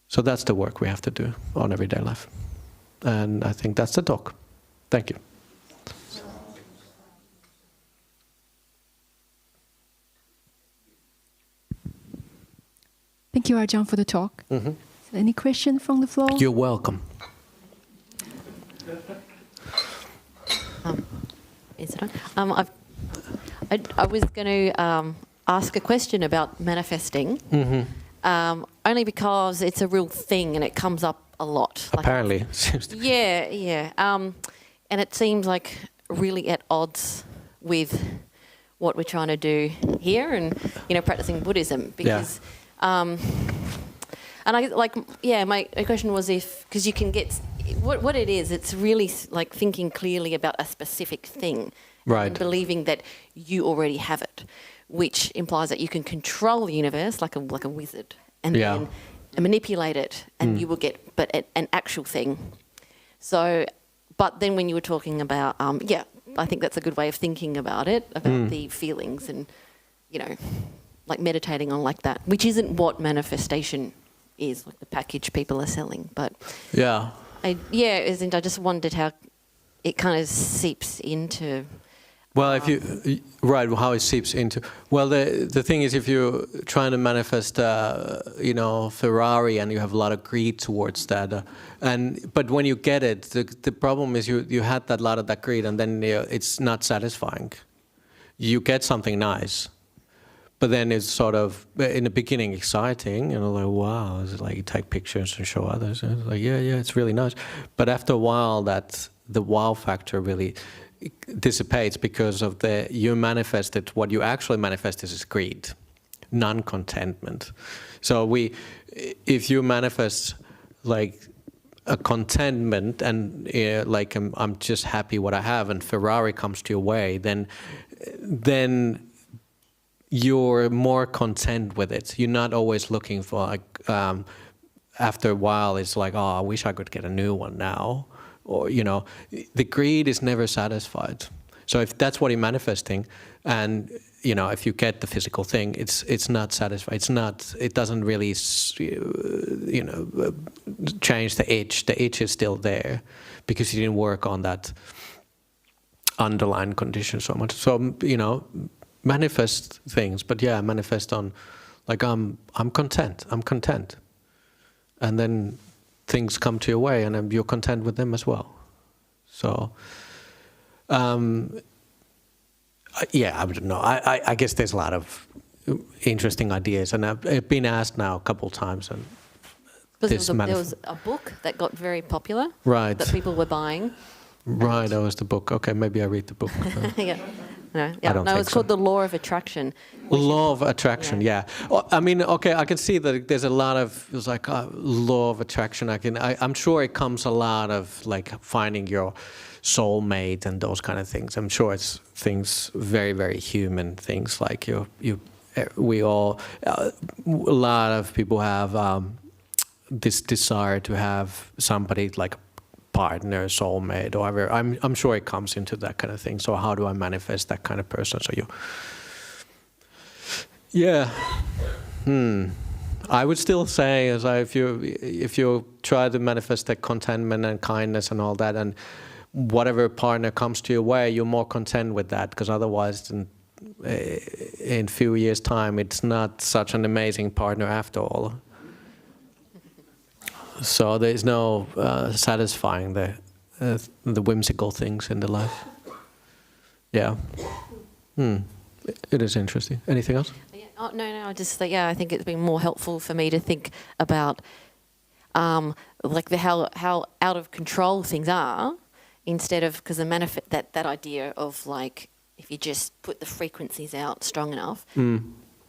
So that's the work we have to do on everyday life. And I think that's the talk. Thank you. Thank you, Ajahn, for the talk. Mm-hmm. Any question from the floor? You're welcome. Is it on? I was going to ask a question about manifesting, only because it's a real thing and it comes up a lot. Apparently. Yeah. And it seems like really at odds with what we're trying to do here and, practicing Buddhism. Because, and my question was because you can get, what it is, it's really like thinking clearly about a specific thing. Right. And believing that you already have it, which implies that you can control the universe like a wizard and then manipulate it and you will get an actual thing. So, but then when you were talking about, I think that's a good way of thinking about it, about the feelings and, like meditating on like that, which isn't what manifestation is, like the package people are selling. But I just wondered how it kind of seeps into. Well, how it seeps into. Well, the thing is, if you're trying to manifest, Ferrari, and you have a lot of greed towards that, but when you get it, the problem is you had that lot of that greed, and then it's not satisfying. You get something nice, but then it's sort of in the beginning exciting, like wow, it's like you take pictures and show others, and it's like yeah, it's really nice. But after a while, the wow factor really dissipates because of you manifested, what you actually manifested is greed, non-contentment. So if you manifest like a contentment and I'm just happy what I have and Ferrari comes to your way, then you're more content with it. You're not always looking for after a while it's like, oh, I wish I could get a new one now. Or, the greed is never satisfied. So if that's what you're manifesting, and, if you get the physical thing, it's not satisfied. It doesn't really, change the itch. The itch is still there because you didn't work on that underlying condition so much. So, manifest things, but manifest on, like, I'm content. And then things come to your way, and you're content with them as well. So, I don't know. I guess there's a lot of interesting ideas, and I've been asked now a couple of times. And there was a book that got very popular, right? That people were buying. Right, that was the book. Okay, maybe I read the book. It's called The Law of Attraction. Law of Attraction, yeah. I mean, okay, I can see that there's a lot of, it's like law of attraction. I'm sure it comes a lot of like finding your soulmate and those kind of things. I'm sure it's things, very, very human things, like we all, a lot of people have this desire to have somebody like partner, soulmate, or whatever. I'm sure it comes into that kind of thing. So how do I manifest that kind of person? So I would still say, if you try to manifest that contentment and kindness and all that, and whatever partner comes to your way, you're more content with that, because otherwise, in a few years' time, it's not such an amazing partner after all. So there's no satisfying the whimsical things in the life. Yeah. It is interesting. Anything else? No. Just I think it's been more helpful for me to think about like how out of control things are, instead of, because that idea of like, if you just put the frequencies out strong enough,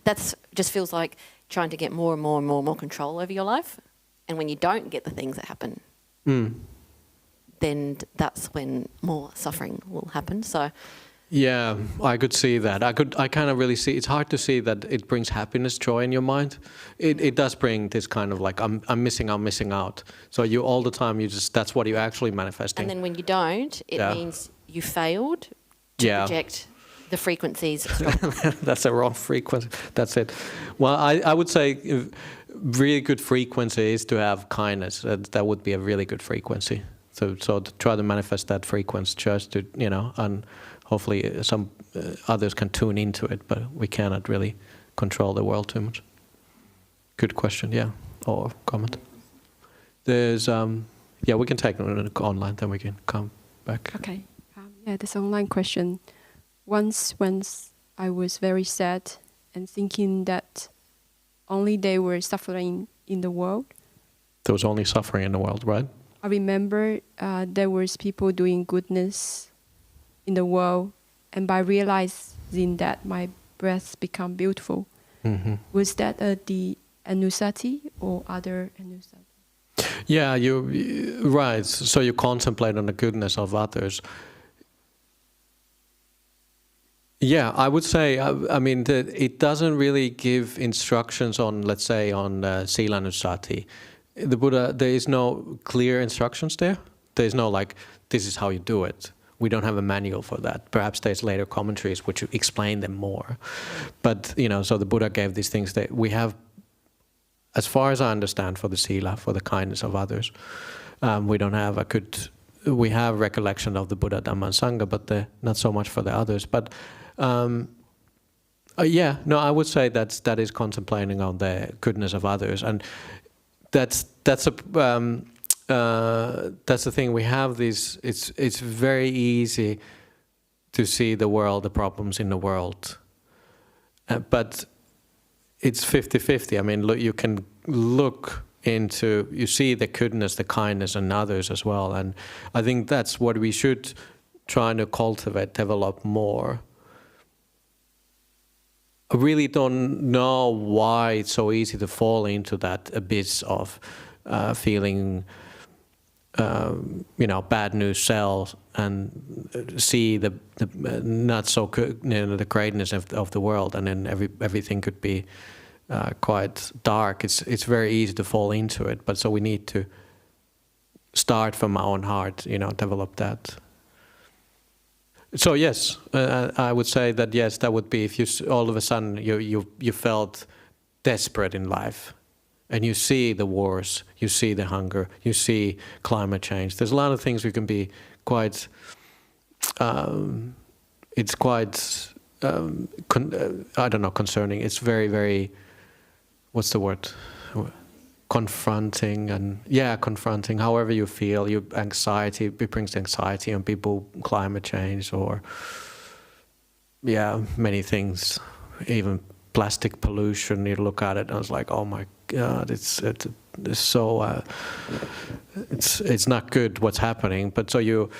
that's just feels like trying to get more and more and more and more control over your life. And when you don't get the things that happen, then that's when more suffering will happen. So yeah, I could see that. I kind of really see. It's hard to see that it brings happiness, joy in your mind. It does bring this kind of like I'm missing out. So you all the time that's what you're actually manifesting. And then when you don't, it means you failed to project the frequencies. That's a wrong frequency. That's it. Well, I would say really good frequency is to have kindness. That would be a really good frequency. So to try to manifest that frequency, just to and hopefully some others can tune into it, but we cannot really control the world too much. Good question, yeah, or comment. There's we can take it online, then we can come back. Okay, this online question. Once I was very sad and thinking that only they were suffering in the world. There was only suffering in the world, right? I remember there was people doing goodness in the world, and by realizing that, my breath become beautiful. Was that the anusati or other anusati? Yeah, you're right. So you contemplate on the goodness of others. Yeah, I would say, I mean, it doesn't really give instructions on, let's say, on Sila Anusati. The Buddha, there is no clear instructions there. There's no like, this is how you do it. We don't have a manual for that. Perhaps there's later commentaries which explain them more. But, so the Buddha gave these things that we have, as far as I understand, for the Sila, for the kindness of others. We don't have we have recollection of the Buddha, Dhamma, and Sangha, but not so much for the others. But I would say that is contemplating on the goodness of others, and that's the thing. We have these. It's very easy to see the world, the problems in the world, but it's 50-50. I mean, look, you can look into, you see the goodness, the kindness in others as well, and I think that's what we should try to cultivate, develop more. I really don't know why it's so easy to fall into that abyss of feeling, bad news sells and see the not so good, the greatness of the world, and then everything could be quite dark. It's very easy to fall into it, but so we need to start from our own heart, develop that. So yes, I would say that yes, that would be if you all of a sudden you felt desperate in life, and you see the wars, you see the hunger, you see climate change. There's a lot of things we can be quite. It's quite concerning. It's very, very. What's the word? Confronting confronting. However you feel, your anxiety, it brings anxiety on people, climate change, or many things, even plastic pollution. You look at it, and I was like, oh my God, it's so it's not good what's happening. But so you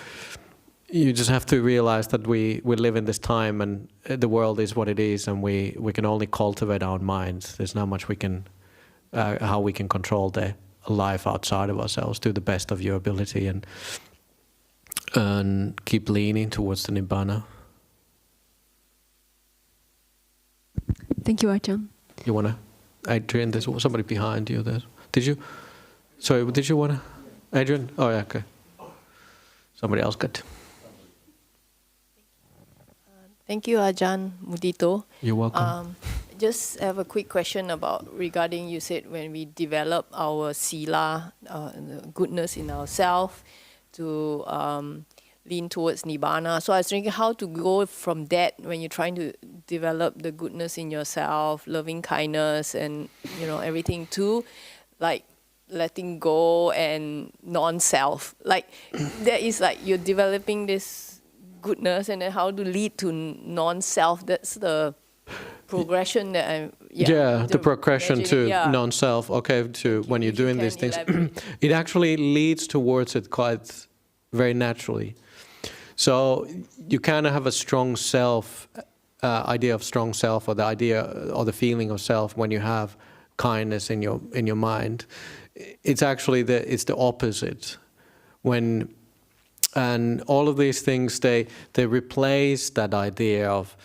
just have to realize that we live in this time, and the world is what it is, and we can only cultivate our minds. There's not much we can. How we can control the life outside of ourselves to the best of your ability, and keep leaning towards the Nibbana. Thank you, Ajahn. You want to, Adrian, there's somebody behind you there. Did you want to, Adrian? Oh yeah, okay. Somebody else got. Thank you, Ajahn Mudito. You're welcome. Just have a quick question regarding, you said when we develop our sila, goodness in ourselves, to lean towards Nibbana. So I was thinking how to go from that when you're trying to develop the goodness in yourself, loving kindness and everything, to like letting go and non-self. Like there is like you're developing this goodness, and then how to lead to non-self. That's the progression that I'm... the progression to non-self. Okay, to when you're doing these things. It actually leads towards it quite very naturally. So you kind of have a strong self, idea of strong self, or the idea or the feeling of self when you have kindness in your mind. It's actually it's the opposite. And all of these things, they replace that idea of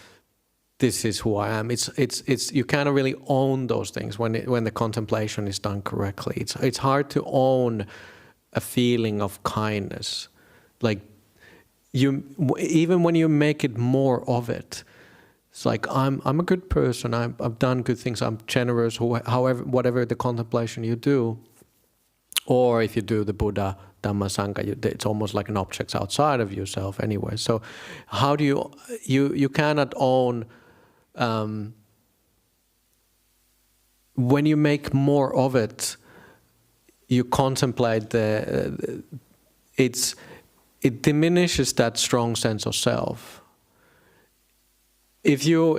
this is who I am. It's you cannot really own those things when the contemplation is done correctly. It's hard to own a feeling of kindness. Like even when you make it more of it, it's like I'm a good person. I've done good things. I'm generous. However, whatever the contemplation you do, or if you do the Buddha, Dhamma, Sangha, it's almost like an object outside of yourself anyway. So, how do you cannot own when you make more of it. You contemplate it diminishes that strong sense of self. If you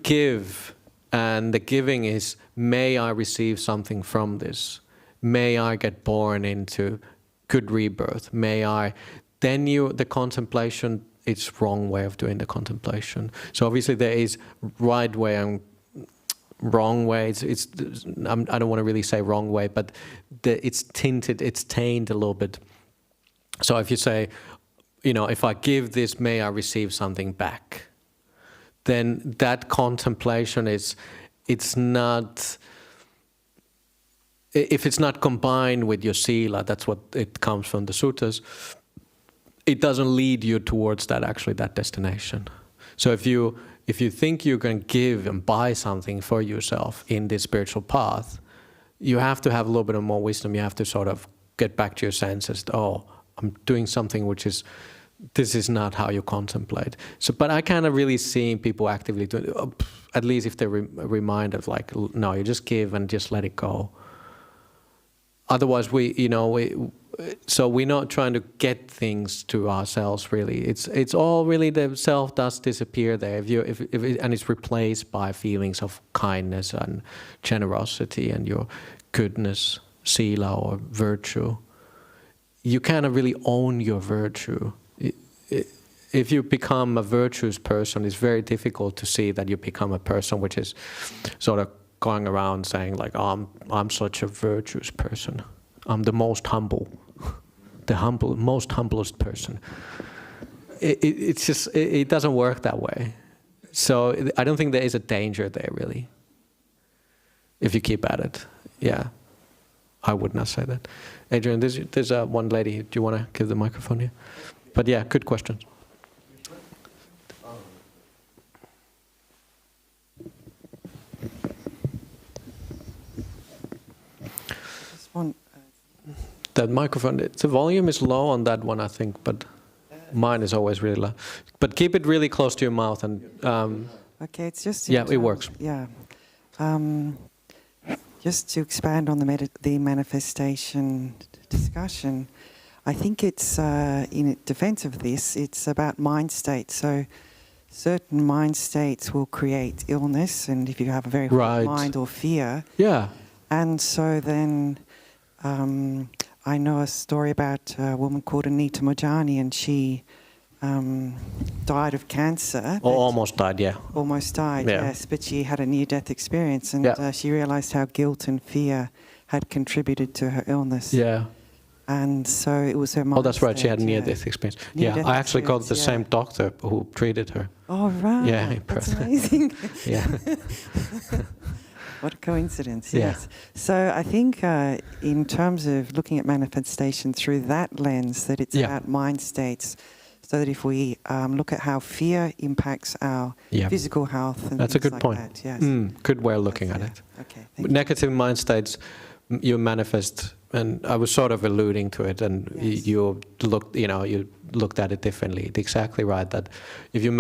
give, and the giving is, may I receive something from this, may I get born into good rebirth, then the contemplation, it's wrong way of doing the contemplation. So obviously there is right way and wrong way. I don't want to really say wrong way, but it's tainted a little bit. So if you say, if I give this, may I receive something back, then that contemplation it's not, if it's not combined with your sila, that's what it comes from the suttas, it doesn't lead you towards that destination. So if you think you can give and buy something for yourself in this spiritual path, you have to have a little bit of more wisdom. You have to sort of get back to your senses. Oh, I'm doing something this is not how you contemplate. So, but I kind of really see people actively doing, at least if they're reminded, like, no, you just give and just let it go. Otherwise, so we're not trying to get things to ourselves. Really, it's all really the self does disappear there. And it's replaced by feelings of kindness and generosity and your goodness, sila or virtue. You cannot really own your virtue. If you become a virtuous person, it's very difficult to see that you become a person which is sort of going around saying like, oh, I'm such a virtuous person. I'm the most humble, most humblest person. It doesn't work that way. So I don't think there is a danger there really. If you keep at it, yeah, I would not say that. Adrian, there's one lady. Do you want to give the microphone here? But yeah, good question. That microphone, the volume is low on that one, I think, but mine is always really low. But keep it really close to your mouth and. Okay, it's just. Yeah, it works. Yeah, just to expand on the manifestation discussion, I think it's in defense of this. It's about mind states. So certain mind states will create illness, and if you have a very hot mind or fear. Yeah. And so then. I know a story about a woman called Anita Mojani, and she died of cancer. Almost died, yeah. Almost died, yes. But she had a near-death experience, and she realized how guilt and fear had contributed to her illness. Yeah. And so it was her mind. Oh, that's right. She had near-death experience. Yeah, I actually got the same doctor who treated her. Oh, right. Yeah, that's amazing. Yeah. What a coincidence, yes. So I think in terms of looking at manifestation through that lens, that it's about mind states, so that if we look at how fear impacts our physical health and that's a good point. That, yes. Good way of looking at it. Okay, negative mind states, you manifest, and I was sort of alluding to it, and you looked at it differently. It's exactly right that if you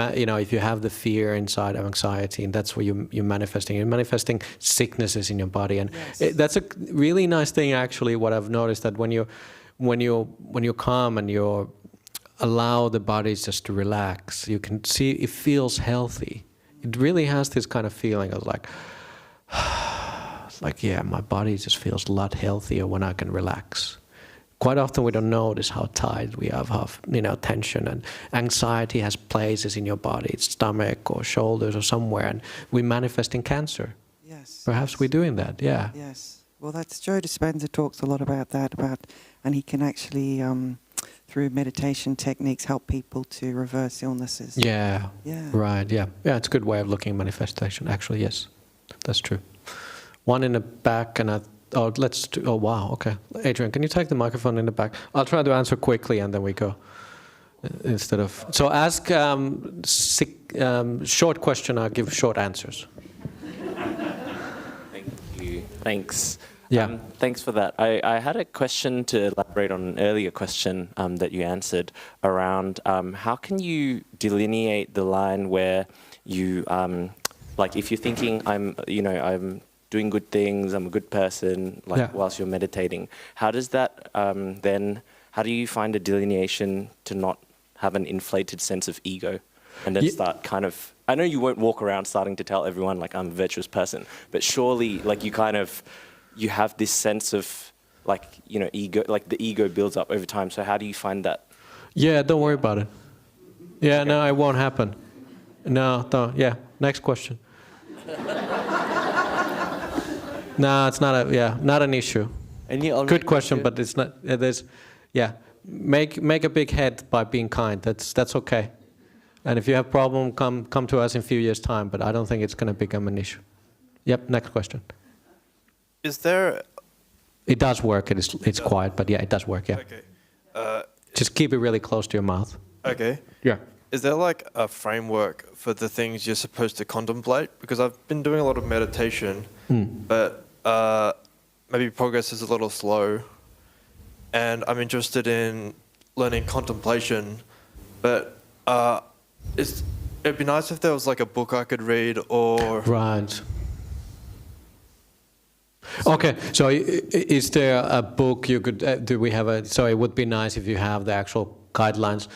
have the fear inside of anxiety, and that's what you're manifesting. You're manifesting sicknesses in your body, and that's a really nice thing. Actually, what I've noticed that when you calm and you allow the body just to relax, you can see it feels healthy. It really has this kind of feeling of like. My body just feels a lot healthier when I can relax. quite often we don't notice how tight we have tension, and anxiety has places in your body, it's stomach or shoulders or somewhere, and we manifest in cancer. Yes. Perhaps yes. we're doing that, yeah. Yes. Well, that's Joe Dispenza talks a lot about that, and he can actually, through meditation techniques, help people to reverse illnesses. Yeah. Yeah. Right, yeah. Yeah, it's a good way of looking at manifestation, actually, yes. That's true. One in the back, and oh wow, okay. Adrian, can you take the microphone in the back? I'll try to answer quickly and then we go. Instead of, so ask short question, I'll give short answers. Thank you. Thanks. Yeah. Thanks for that. I had a question to elaborate on an earlier question that you answered around how can you delineate the line where you, like if you're thinking I'm doing good things, I'm a good person, whilst you're meditating, how does that then, how do you find a delineation to not have an inflated sense of ego and then start kind of, I know you won't walk around starting to tell everyone like I'm a virtuous person, but surely like you have this sense of ego, like the ego builds up over time. So how do you find that? Yeah, don't worry about it. Yeah, okay. No, it won't happen. No, don't. Yeah, next question. No, it's not not an issue. Good question, but it's not. Make a big head by being kind. That's okay. And if you have problem, come to us in a few years' time. But I don't think it's going to become an issue. Yep. Next question. Is there? It does work. It's quiet, but yeah, it does work. Yeah. Okay. Just keep it really close to your mouth. Okay. Yeah. Is there like a framework for the things you're supposed to contemplate? Because I've been doing a lot of meditation, but maybe progress is a little slow, and I'm interested in learning contemplation, but it'd be nice if there was like a book I could read or... Right. Okay, so is there a book you could, do we have so it would be nice if you have the actual guidelines.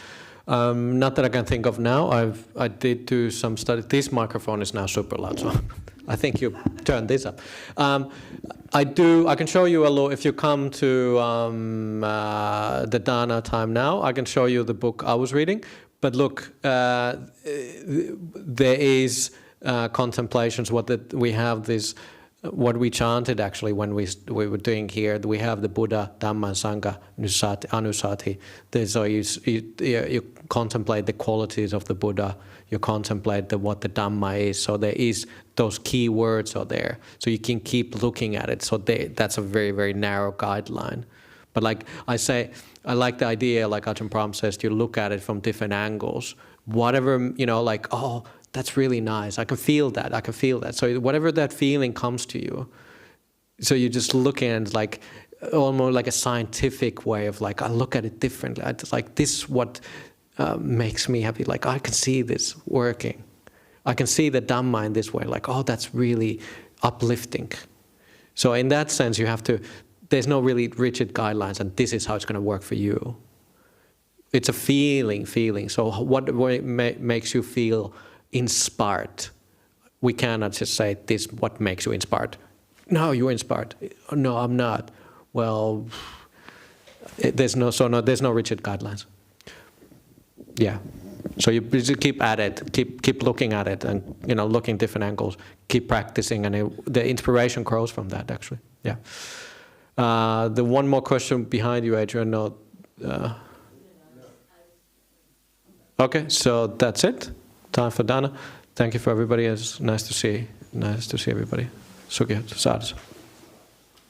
Not that I can think of now. I did do some study. This microphone is now super loud, so I think you turn this up. I can show you a little, if you come to the Dana time now, I can show you the book I was reading. But look, there is contemplations, we have this, what we chanted actually when we were doing here, we have the Buddha, Dhamma, Sangha, Anusati. So you contemplate the qualities of the Buddha, you contemplate what the Dhamma is. So there is those key words are there. So you can keep looking at it. So that's a very, very narrow guideline. But like I say, I like the idea, like Ajahn Brahm says, you look at it from different angles. Whatever, like, oh, that's really nice. I can feel that. So whatever that feeling comes to you, so you're just looking at it like almost like a scientific way of like, I look at it differently. It's like, this is what makes me happy. Like, I can see this working. I can see the Dhamma in this way. Like, oh, that's really uplifting. So in that sense, there's no really rigid guidelines, and this is how it's going to work for you. It's a feeling. So what makes you feel inspired? We cannot just say this, what makes you inspired? No, you're inspired. No, I'm not. Well, there's no rigid guidelines. Yeah. So you just keep at it, keep looking at it, and looking different angles, keep practicing, and the inspiration grows from that actually. Yeah. The one more question behind you, Adrian. No. Okay, so that's it. Time for Dana. Thank you for everybody. It's nice to see everybody. Sukhi, sadhu.